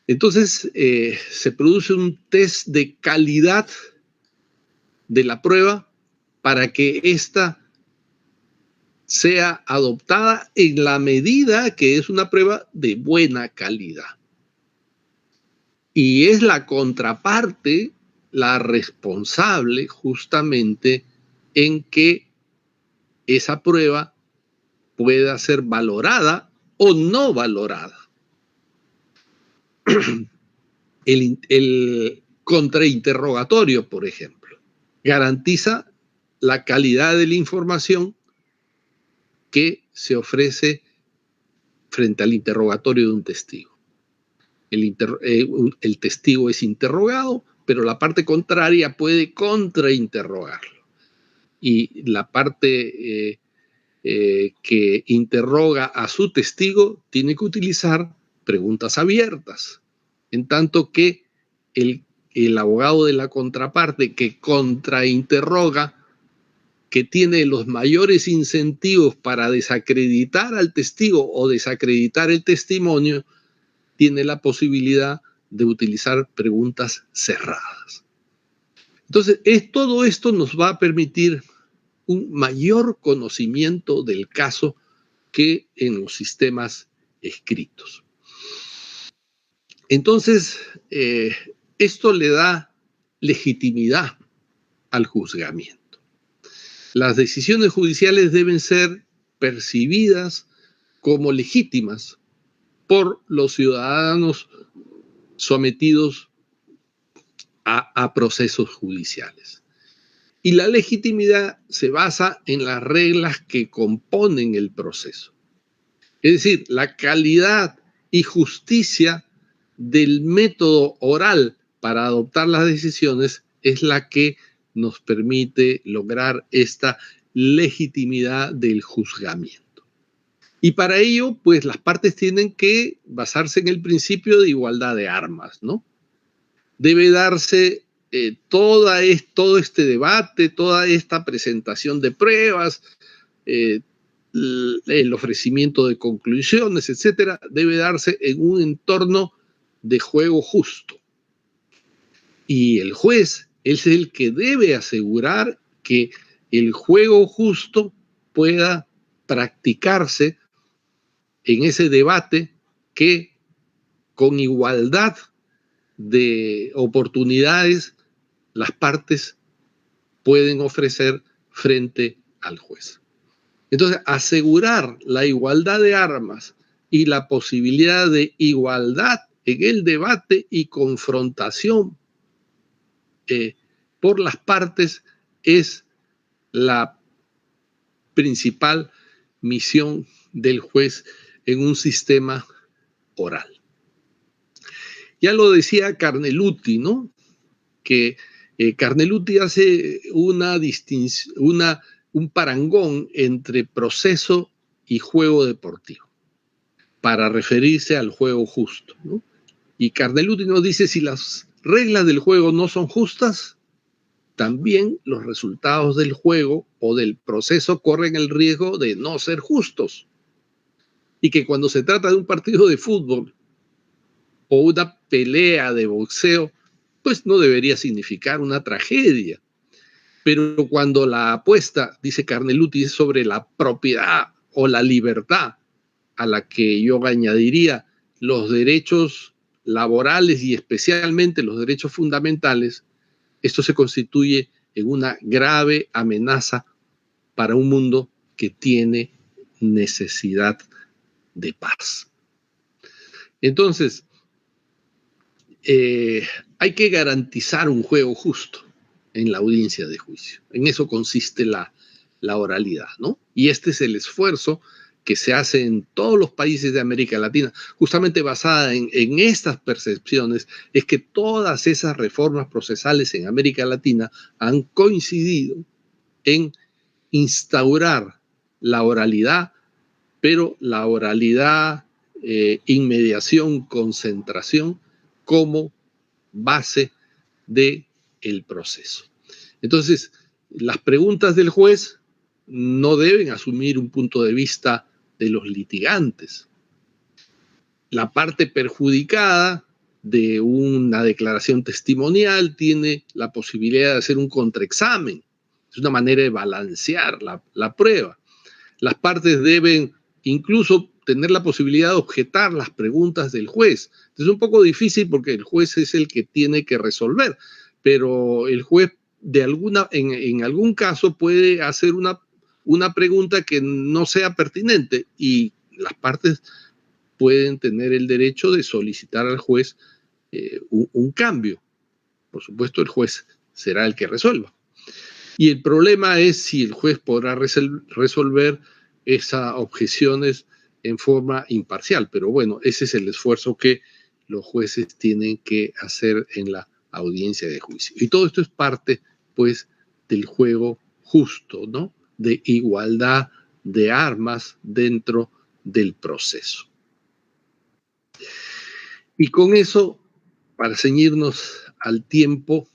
Entonces se produce un test de calidad de la prueba para que ésta sea adoptada en la medida que es una prueba de buena calidad. Y es la contraparte la responsable justamente en que esa prueba pueda ser valorada o no valorada. El contrainterrogatorio, por ejemplo, garantiza la calidad de la información que se ofrece frente al interrogatorio de un testigo. el testigo es interrogado, pero la parte contraria puede contrainterrogarlo. Y la parte que interroga a su testigo tiene que utilizar preguntas abiertas, en tanto que el abogado de la contraparte que contrainterroga, que tiene los mayores incentivos para desacreditar al testigo o desacreditar el testimonio, tiene la posibilidad de utilizar preguntas cerradas. Entonces, todo esto nos va a permitir un mayor conocimiento del caso que en los sistemas escritos. Entonces, esto le da legitimidad al juzgamiento. Las decisiones judiciales deben ser percibidas como legítimas por los ciudadanos sometidos a procesos judiciales. Y la legitimidad se basa en las reglas que componen el proceso. Es decir, la calidad y justicia del método oral para adoptar las decisiones es la que nos permite lograr esta legitimidad del juzgamiento. Y para ello, pues las partes tienen que basarse en el principio de igualdad de armas, ¿no? Debe darse todo este debate, toda esta presentación de pruebas, el ofrecimiento de conclusiones, etcétera, debe darse en un entorno de juego justo. Y el juez es el que debe asegurar que el juego justo pueda practicarse en ese debate que con igualdad de oportunidades las partes pueden ofrecer frente al juez. Entonces, asegurar la igualdad de armas y la posibilidad de igualdad en el debate y confrontación por las partes es la principal misión del juez en un sistema oral. Ya lo decía Carneluti, ¿no? Que Carneluti hace un parangón entre proceso y juego deportivo para referirse al juego justo, ¿no? Y Carneluti nos dice, si las reglas del juego no son justas, también los resultados del juego o del proceso corren el riesgo de no ser justos. Y que cuando se trata de un partido de fútbol o una pelea de boxeo, pues no debería significar una tragedia. Pero cuando la apuesta, dice Carneluti, es sobre la propiedad o la libertad, a la que yo añadiría los derechos laborales y especialmente los derechos fundamentales, esto se constituye en una grave amenaza para un mundo que tiene necesidad de paz. Entonces, hay que garantizar un juego justo en la audiencia de juicio. En eso consiste la oralidad, ¿no? Y este es el esfuerzo que se hace en todos los países de América Latina, justamente basada en estas percepciones, es que todas esas reformas procesales en América Latina han coincidido en instaurar la oralidad, pero la oralidad, inmediación, concentración, como base del proceso. Entonces, las preguntas del juez no deben asumir un punto de vista de los litigantes. La parte perjudicada de una declaración testimonial tiene la posibilidad de hacer un contraexamen. Es una manera de balancear la prueba. Las partes deben incluso tener la posibilidad de objetar las preguntas del juez. Es un poco difícil porque el juez es el que tiene que resolver, pero el juez en algún caso puede hacer una pregunta que no sea pertinente y las partes pueden tener el derecho de solicitar al juez un cambio. Por supuesto, el juez será el que resuelva. Y el problema es si el juez podrá resolver esas objeciones en forma imparcial. Pero bueno, ese es el esfuerzo que los jueces tienen que hacer en la audiencia de juicio. Y todo esto es parte, pues, del juego justo, ¿no? De igualdad de armas dentro del proceso. Y con eso, para ceñirnos al tiempo,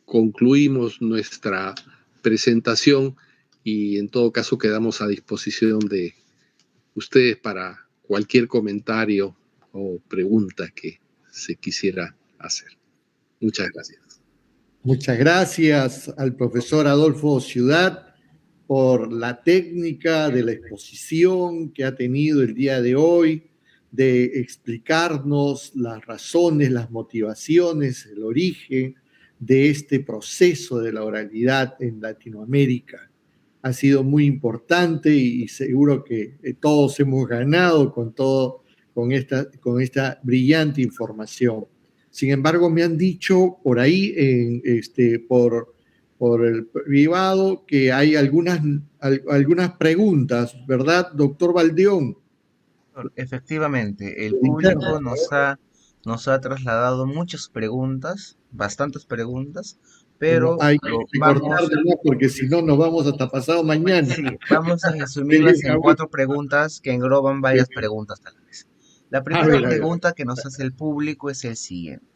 concluimos nuestra presentación y en todo caso quedamos a disposición de ustedes para cualquier comentario o pregunta que se quisiera hacer. Muchas gracias. Muchas gracias al profesor Adolfo Ciudad por la técnica de la exposición que ha tenido el día de hoy, de explicarnos las razones, las motivaciones, el origen de este proceso de la oralidad en Latinoamérica. Ha sido muy importante y seguro que todos hemos ganado con esta brillante información. Sin embargo, me han dicho por ahí, por el privado, que hay algunas preguntas, ¿verdad, doctor Valdeón? Efectivamente, el público nos ha trasladado muchas preguntas, bastantes preguntas, Bueno, pero hay que cortar de nuevo porque si no nos vamos hasta pasado mañana. sí, vamos a resumirlas en 4 preguntas que engloban varias preguntas tal vez. La primera pregunta que nos hace el público es el siguiente.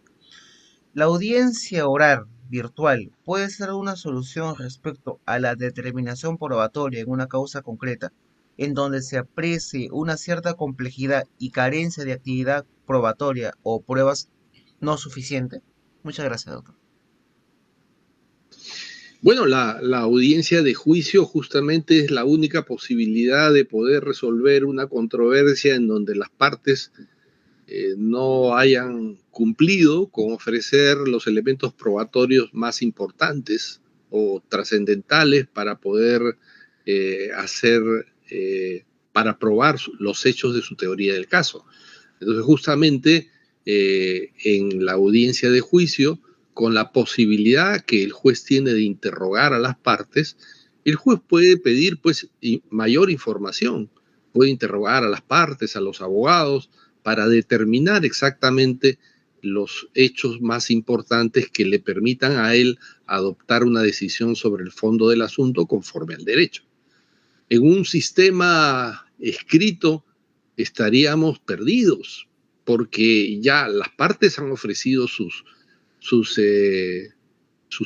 ¿La audiencia oral virtual puede ser una solución respecto a la determinación probatoria en una causa concreta, en donde se aprecie una cierta complejidad y carencia de actividad probatoria o pruebas no suficiente? Muchas gracias, doctor. Bueno, la audiencia de juicio justamente es la única posibilidad de poder resolver una controversia en donde las partes no hayan cumplido con ofrecer los elementos probatorios más importantes o trascendentales para poder para probar los hechos de su teoría del caso. Entonces, justamente en la audiencia de juicio, con la posibilidad que el juez tiene de interrogar a las partes, el juez puede pedir pues mayor información, puede interrogar a las partes, a los abogados, para determinar exactamente los hechos más importantes que le permitan a él adoptar una decisión sobre el fondo del asunto conforme al derecho. En un sistema escrito estaríamos perdidos, porque ya las partes han ofrecido sus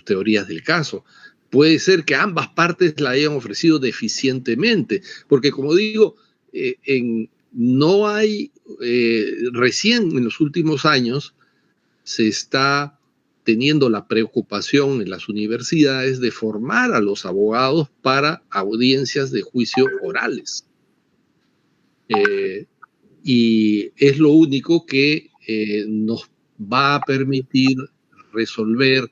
teorías del caso. Puede ser que ambas partes la hayan ofrecido deficientemente, porque como digo, no hay, recién en los últimos años se está teniendo la preocupación en las universidades de formar a los abogados para audiencias de juicio orales. Y es lo único que nos va a permitir resolver.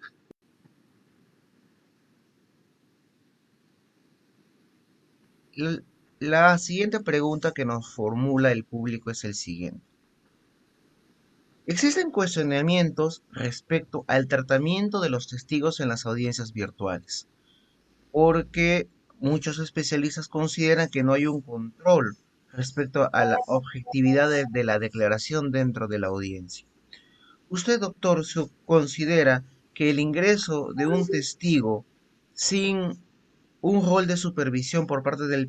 La siguiente pregunta que nos formula el público es el siguiente. Existen cuestionamientos respecto al tratamiento de los testigos en las audiencias virtuales, porque muchos especialistas consideran que no hay un control respecto a la objetividad de la declaración dentro de la audiencia. ¿Usted, doctor, considera que el ingreso de un testigo sin un rol de supervisión por parte del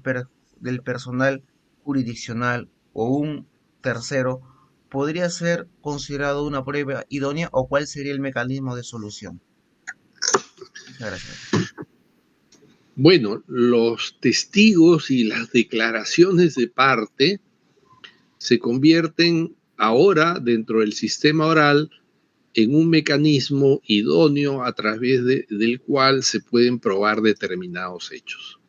personal jurisdiccional o un tercero podría ser considerado una prueba idónea, o cuál sería el mecanismo de solución? Muchas gracias. Bueno, los testigos y las declaraciones de parte se convierten ahora dentro del sistema oral en un mecanismo idóneo a través del cual se pueden probar determinados hechos.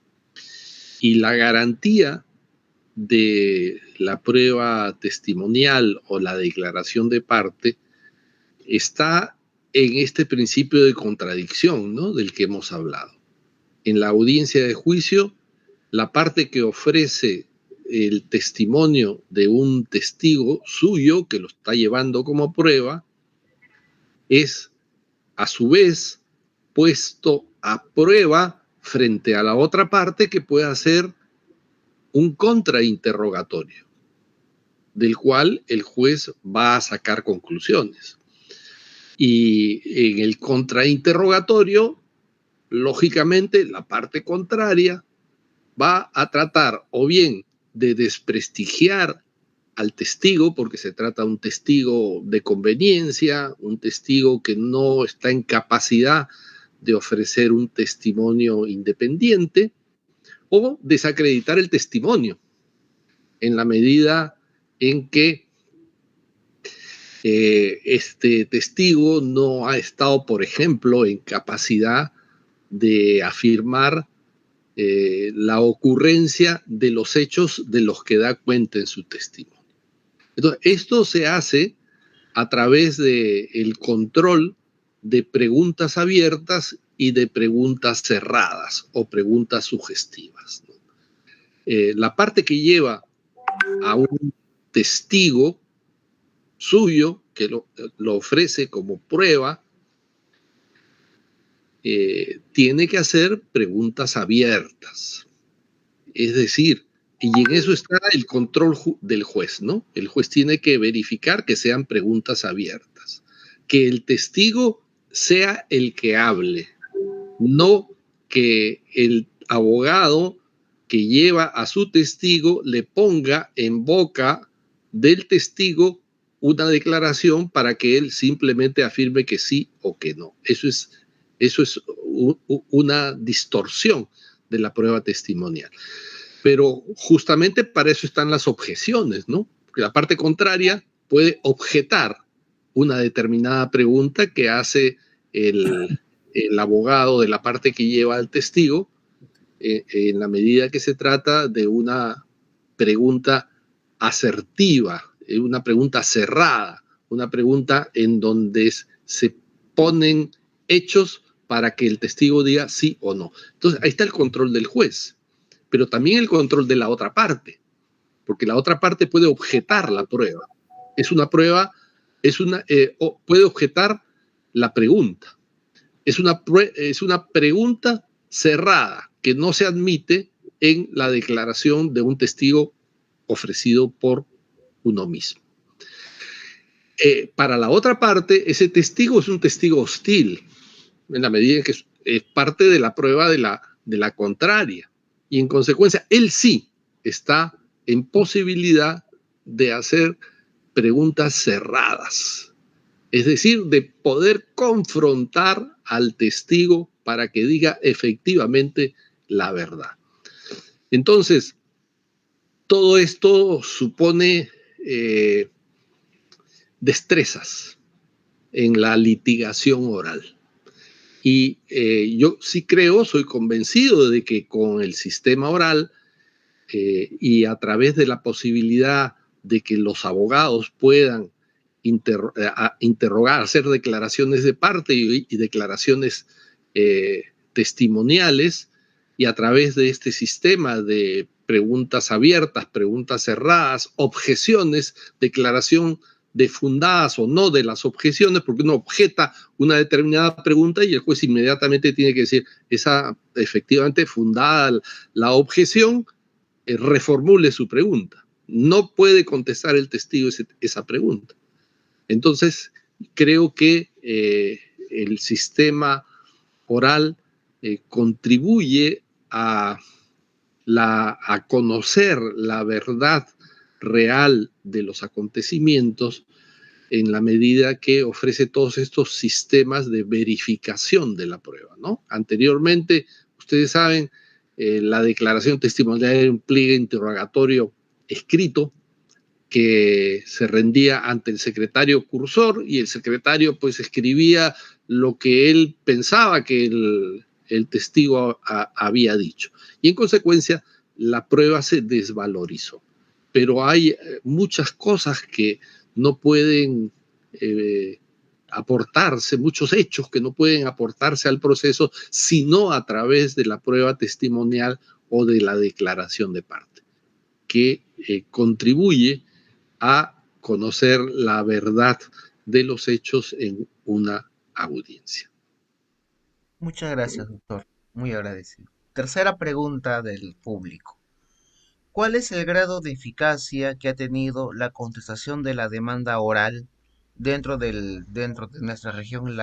Y la garantía de la prueba testimonial o la declaración de parte está en este principio de contradicción, ¿no?, del que hemos hablado. En la audiencia de juicio, la parte que ofrece el testimonio de un testigo suyo que lo está llevando como prueba es a su vez puesto a prueba frente a la otra parte que pueda ser un contrainterrogatorio, del cual el juez va a sacar conclusiones. Y en el contrainterrogatorio, lógicamente, la parte contraria va a tratar o bien de desprestigiar al testigo, porque se trata de un testigo de conveniencia, un testigo que no está en capacidad de ofrecer un testimonio independiente, o desacreditar el testimonio, en la medida en que este testigo no ha estado, por ejemplo, en capacidad de afirmar la ocurrencia de los hechos de los que da cuenta en su testimonio. Entonces, esto se hace a través del control de preguntas abiertas y de preguntas cerradas o preguntas sugestivas, ¿no? La parte que lleva a un testigo suyo, que lo ofrece como prueba, tiene que hacer preguntas abiertas. Es decir, y en eso está el control del juez, ¿no? El juez tiene que verificar que sean preguntas abiertas, que el testigo sea el que hable, no que el abogado que lleva a su testigo le ponga en boca del testigo una declaración para que él simplemente afirme que sí o que no. Eso es una distorsión de la prueba testimonial. Pero justamente para eso están las objeciones, ¿no? Porque la parte contraria puede objetar una determinada pregunta que hace el abogado de la parte que lleva al testigo, en la medida que se trata de una pregunta asertiva, una pregunta cerrada, una pregunta en donde se ponen hechos para que el testigo diga sí o no. Entonces, ahí está el control del juez, pero también el control de la otra parte, porque la otra parte puede objetar la prueba. Es una prueba, puede objetar la pregunta. Es una pregunta cerrada que no se admite en la declaración de un testigo ofrecido por uno mismo. Para la otra parte, ese testigo es un testigo hostil, en la medida en que es parte de la prueba de la contraria. Y en consecuencia, él sí está en posibilidad de hacer preguntas cerradas. Es decir, de poder confrontar al testigo para que diga efectivamente la verdad. Entonces, todo esto supone destrezas en la litigación oral. Y yo sí creo, soy convencido de que con el sistema oral y a través de la posibilidad de que los abogados puedan interrogar, hacer declaraciones de parte y declaraciones testimoniales, y a través de este sistema de preguntas abiertas, preguntas cerradas, objeciones, declaración de fundadas o no de las objeciones, porque uno objeta una determinada pregunta y el juez inmediatamente tiene que decir, esa efectivamente fundada la objeción, reformule su pregunta. No puede contestar el testigo esa pregunta. Entonces, creo que el sistema oral contribuye a conocer la verdad real de los acontecimientos en la medida que ofrece todos estos sistemas de verificación de la prueba, ¿no? Anteriormente, ustedes saben, la declaración testimonial era un pliegue interrogatorio escrito que se rendía ante el secretario cursor y el secretario pues escribía lo que él pensaba que el testigo había dicho. Y en consecuencia la prueba se desvalorizó. Pero hay muchas cosas que no pueden aportarse, muchos hechos que no pueden aportarse al proceso sino a través de la prueba testimonial o de la declaración de parte, que contribuye a conocer la verdad de los hechos en una audiencia. Muchas gracias, doctor. Muy agradecido. Tercera pregunta del público. ¿Cuál es el grado de eficacia que ha tenido la contestación de la demanda oral dentro de nuestra región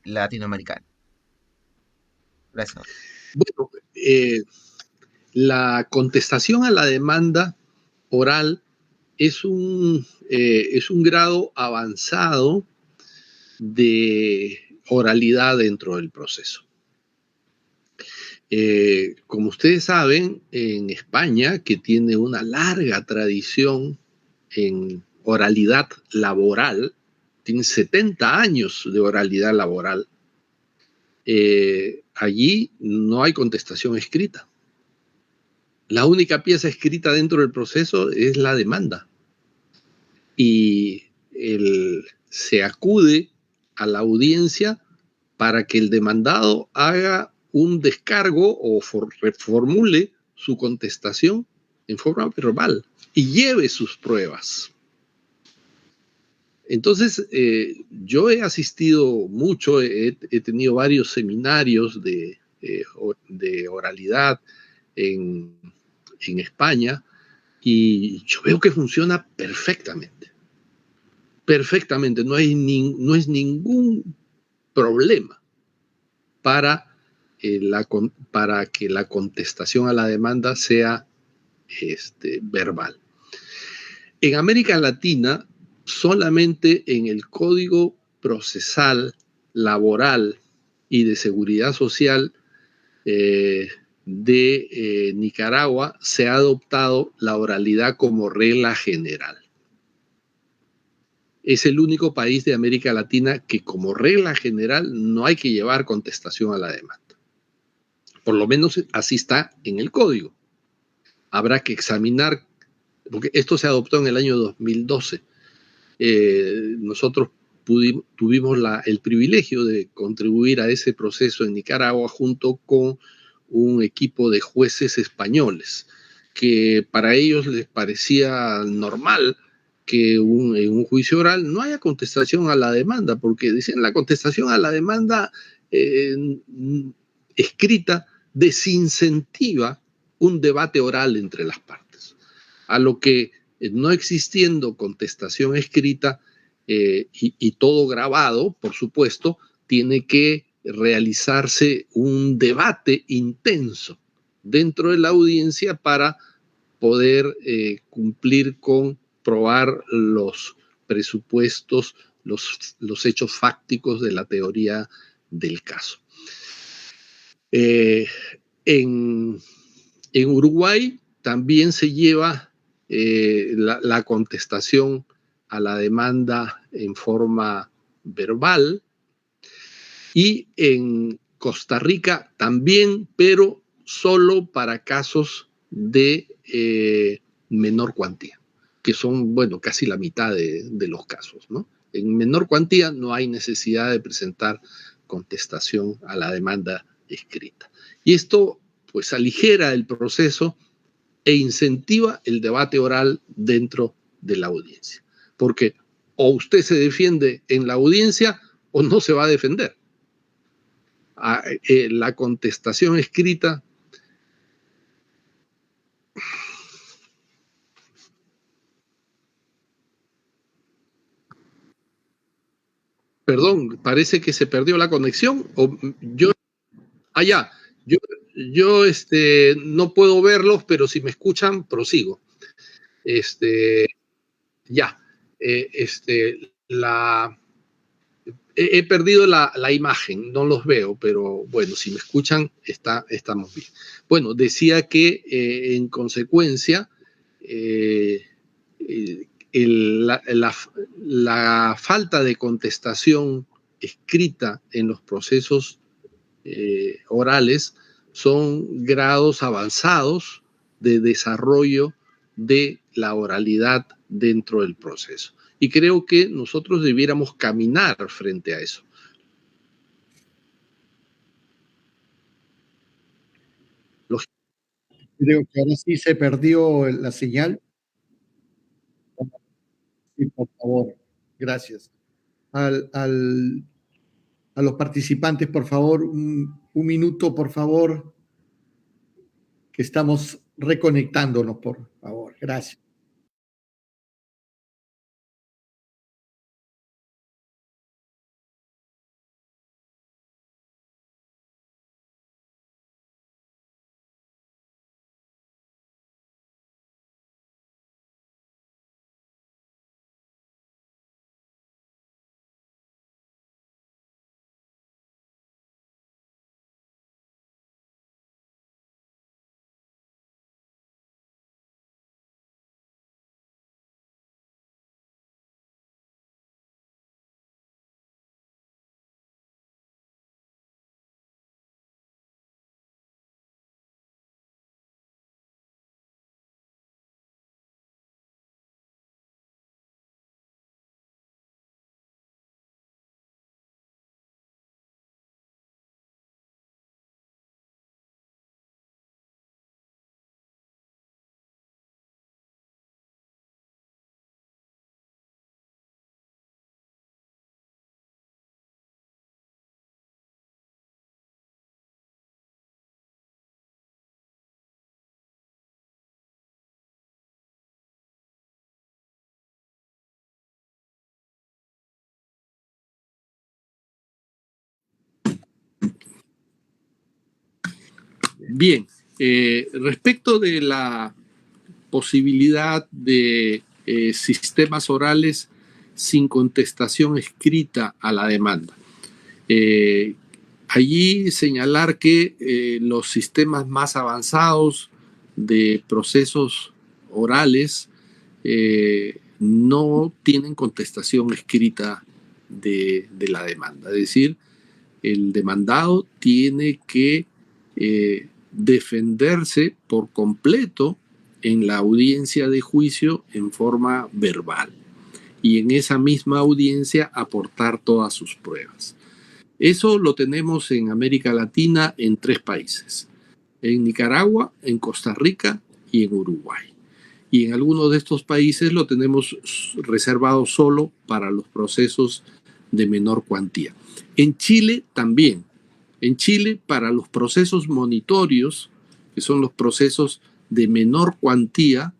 latinoamericana? Gracias. Bueno, la contestación a la demanda oral es un grado avanzado de oralidad dentro del proceso. Como ustedes saben, en España, que tiene una larga tradición en oralidad laboral, tiene 70 años de oralidad laboral, allí no hay contestación escrita. La única pieza escrita dentro del proceso es la demanda. Y se acude a la audiencia para que el demandado haga un descargo o reformule su contestación en forma verbal y lleve sus pruebas. Entonces, yo he asistido mucho, he tenido varios seminarios de oralidad en España, y yo veo que funciona perfectamente. Perfectamente, no es ningún problema para que la contestación a la demanda sea verbal. En América Latina, solamente en el Código Procesal Laboral y de Seguridad Social de Nicaragua se ha adoptado la oralidad como regla general. Es el único país de América Latina que como regla general no hay que llevar contestación a la demanda. Por lo menos así está en el código. Habrá que examinar, porque esto se adoptó en el año 2012. Nosotros tuvimos el privilegio de contribuir a ese proceso en Nicaragua junto con un equipo de jueces españoles, que para ellos les parecía normal que en un juicio oral no haya contestación a la demanda, porque decían la contestación a la demanda escrita desincentiva un debate oral entre las partes, a lo que no existiendo contestación escrita y todo grabado, por supuesto, tiene que realizarse un debate intenso dentro de la audiencia para poder cumplir con probar los presupuestos, los hechos fácticos de la teoría del caso. En Uruguay también se lleva la contestación a la demanda en forma verbal, y en Costa Rica también, pero solo para casos de menor cuantía, que son, bueno, casi la mitad de los casos, ¿no? En menor cuantía no hay necesidad de presentar contestación a la demanda escrita. Y esto, pues, aligera el proceso e incentiva el debate oral dentro de la audiencia. Porque o usted se defiende en la audiencia o no se va a defender. La contestación escrita perdón, parece que se perdió la conexión, o yo allá, yo no puedo verlos, pero si me escuchan prosigo. Ya, he perdido la imagen, no los veo, pero bueno, si me escuchan, estamos bien. Bueno, decía que en consecuencia, la falta de contestación escrita en los procesos orales son grados avanzados de desarrollo de la oralidad dentro del proceso. Y creo que nosotros debiéramos caminar frente a eso. Creo que ahora sí se perdió la señal. Sí, por favor, gracias. A los participantes, por favor, un minuto, por favor, que estamos reconectándonos, por favor. Gracias. Bien, respecto de la posibilidad de sistemas orales sin contestación escrita a la demanda. Allí señalar que los sistemas más avanzados de procesos orales no tienen contestación escrita de la demanda. Es decir, el demandado tiene que defenderse por completo en la audiencia de juicio en forma verbal y en esa misma audiencia aportar todas sus pruebas. Eso lo tenemos en América Latina en 3 países, en Nicaragua, en Costa Rica y en Uruguay. Y en algunos de estos países lo tenemos reservado solo para los procesos de menor cuantía. En Chile también. En Chile, para los procesos monitorios, que son los procesos de menor cuantía,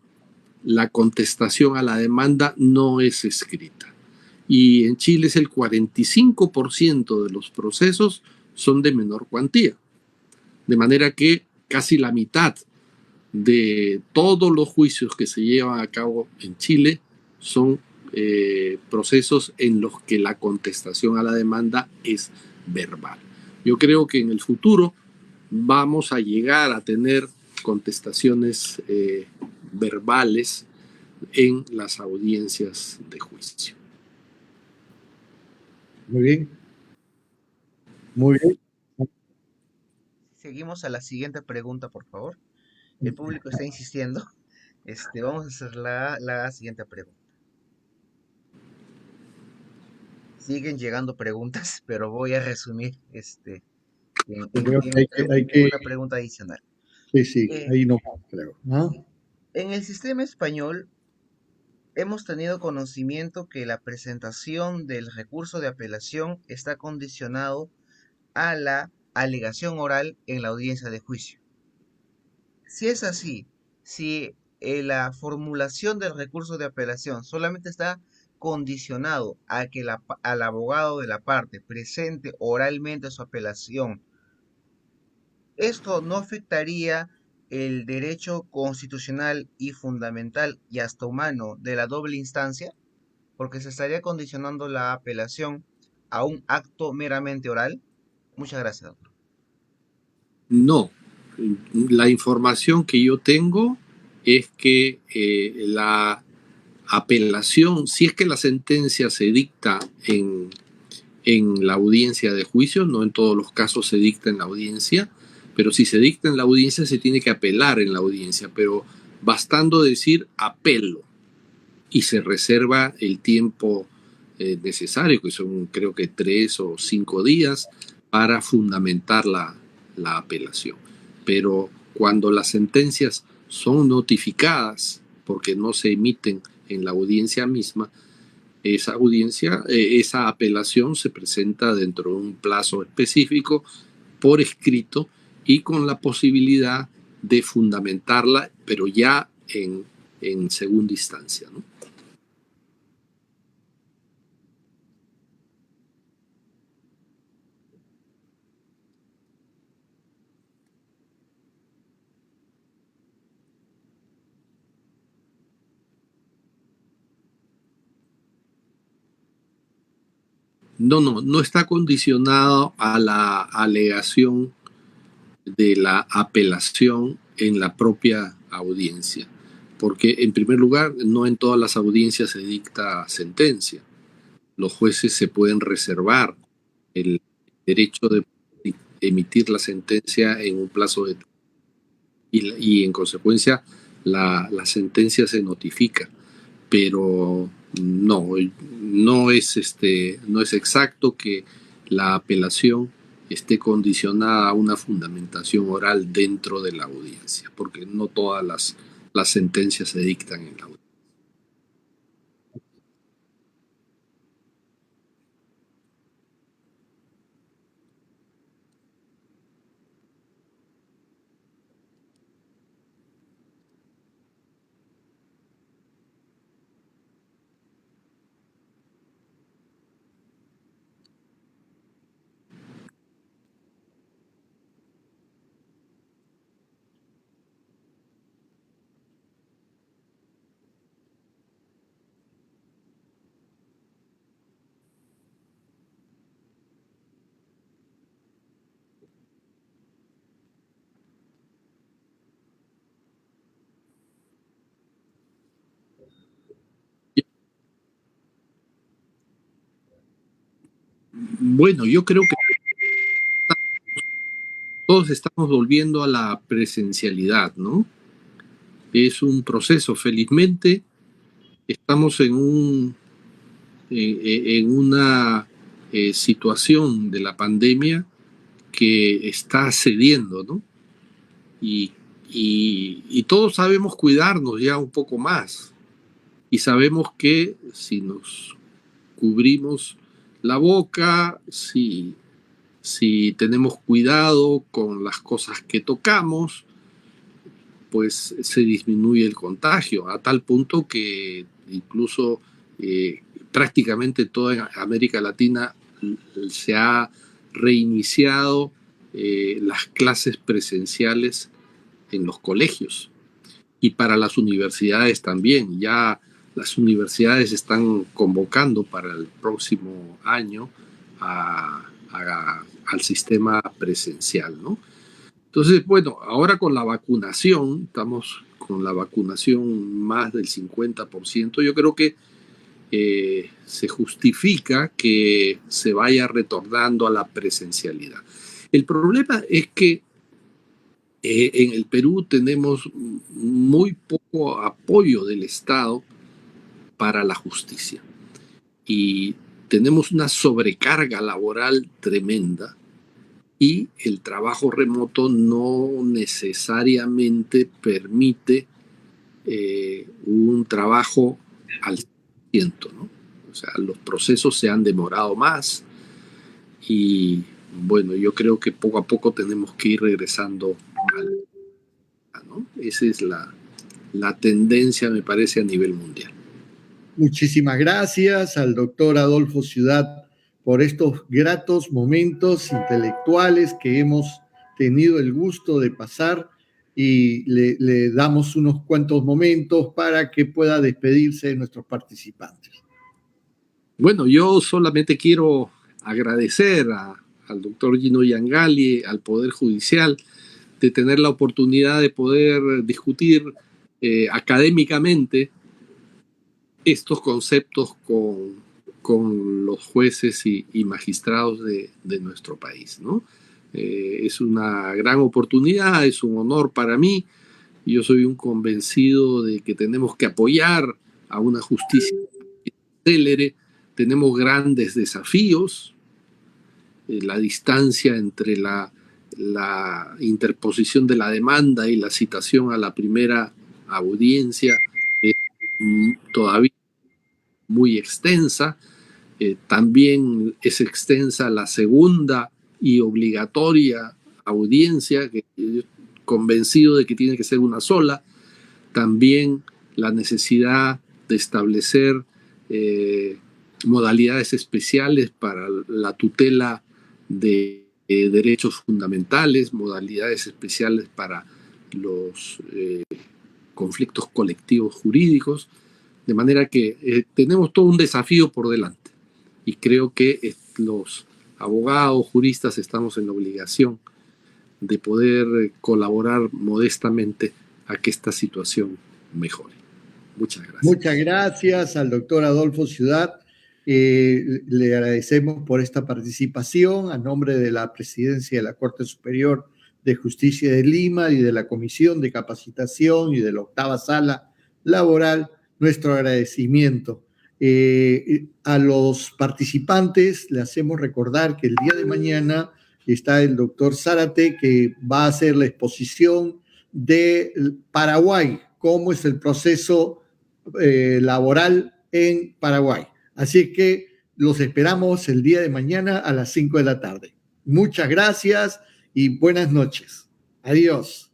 la contestación a la demanda no es escrita. Y en Chile es el 45% de los procesos son de menor cuantía. De manera que casi la mitad de todos los juicios que se llevan a cabo en Chile son procesos en los que la contestación a la demanda es verbal. Yo creo que en el futuro vamos a llegar a tener contestaciones verbales en las audiencias de juicio. Muy bien. Muy bien. Seguimos a la siguiente pregunta, por favor. El público está insistiendo. Vamos a hacer la siguiente pregunta. Siguen llegando preguntas, pero voy a resumir en una pregunta adicional. Sí, ahí no creo. ¿No? En el sistema español hemos tenido conocimiento que la presentación del recurso de apelación está condicionado a la alegación oral en la audiencia de juicio. Si es así, si la formulación del recurso de apelación solamente está condicionado a que al abogado de la parte presente oralmente su apelación, ¿esto no afectaría el derecho constitucional y fundamental y hasta humano de la doble instancia? Porque se estaría condicionando la apelación a un acto meramente oral. Muchas gracias, doctor. No, la información que yo tengo es que la apelación, si es que la sentencia se dicta en la audiencia de juicio, no en todos los casos se dicta en la audiencia, pero si se dicta en la audiencia se tiene que apelar en la audiencia, pero bastando decir apelo y se reserva el tiempo necesario, que son creo que 3 o 5 días, para fundamentar la apelación. Pero cuando las sentencias son notificadas, porque no se emiten en la audiencia misma, esa apelación se presenta dentro de un plazo específico por escrito y con la posibilidad de fundamentarla, pero ya en segunda instancia, ¿no? No está condicionado a la alegación de la apelación en la propia audiencia, porque en primer lugar no en todas las audiencias se dicta sentencia. Los jueces se pueden reservar el derecho de emitir la sentencia en un plazo de y en consecuencia la sentencia se notifica, pero no es exacto que la apelación esté condicionada a una fundamentación oral dentro de la audiencia, porque no todas las sentencias se dictan en la audiencia. Bueno, yo creo que todos estamos volviendo a la presencialidad, ¿no? Es un proceso, felizmente estamos en una situación de la pandemia que está cediendo, ¿no? Y todos sabemos cuidarnos ya un poco más y sabemos que si nos cubrimos la boca, si tenemos cuidado con las cosas que tocamos, pues se disminuye el contagio, a tal punto que incluso prácticamente toda América Latina se ha reiniciado las clases presenciales en los colegios y para las universidades también. Ya las universidades están convocando para el próximo año al sistema presencial, ¿no? Entonces, bueno, ahora con la vacunación, estamos con la vacunación más del 50%, yo creo que se justifica que se vaya retornando a la presencialidad. El problema es que en el Perú tenemos muy poco apoyo del Estado para la justicia y tenemos una sobrecarga laboral tremenda y el trabajo remoto no necesariamente permite un trabajo al 100%, ¿no? O sea, los procesos se han demorado más y bueno, yo creo que poco a poco tenemos que ir regresando ¿no? Esa es la tendencia, me parece, a nivel mundial. Muchísimas gracias al doctor Adolfo Ciudad por estos gratos momentos intelectuales que hemos tenido el gusto de pasar y le damos unos cuantos momentos para que pueda despedirse de nuestros participantes. Bueno, yo solamente quiero agradecer al doctor Gino Yangali, al Poder Judicial, de tener la oportunidad de poder discutir académicamente estos conceptos con los jueces y magistrados de nuestro país, ¿no? Es una gran oportunidad, es un honor para mí. Yo soy un convencido de que tenemos que apoyar a una justicia célere. Tenemos grandes desafíos. La distancia entre la interposición de la demanda y la citación a la primera audiencia es todavía muy extensa. También es extensa la segunda y obligatoria audiencia, que convencido de que tiene que ser una sola. También la necesidad de establecer modalidades especiales para la tutela de derechos fundamentales, modalidades especiales para los conflictos colectivos jurídicos, de manera que tenemos todo un desafío por delante y creo que los abogados, juristas estamos en la obligación de poder colaborar modestamente a que esta situación mejore. Muchas gracias. Muchas gracias al doctor Adolfo Ciudad. Le agradecemos por esta participación a nombre de la Presidencia de la Corte Superior de Justicia de Lima y de la Comisión de Capacitación y de la 8ª Sala Laboral, nuestro agradecimiento. A los participantes le hacemos recordar que el día de mañana está el doctor Zárate, que va a hacer la exposición de Paraguay, cómo es el proceso laboral en Paraguay. Así que los esperamos el día de mañana a las 5 de la tarde. Muchas gracias y buenas noches. Adiós.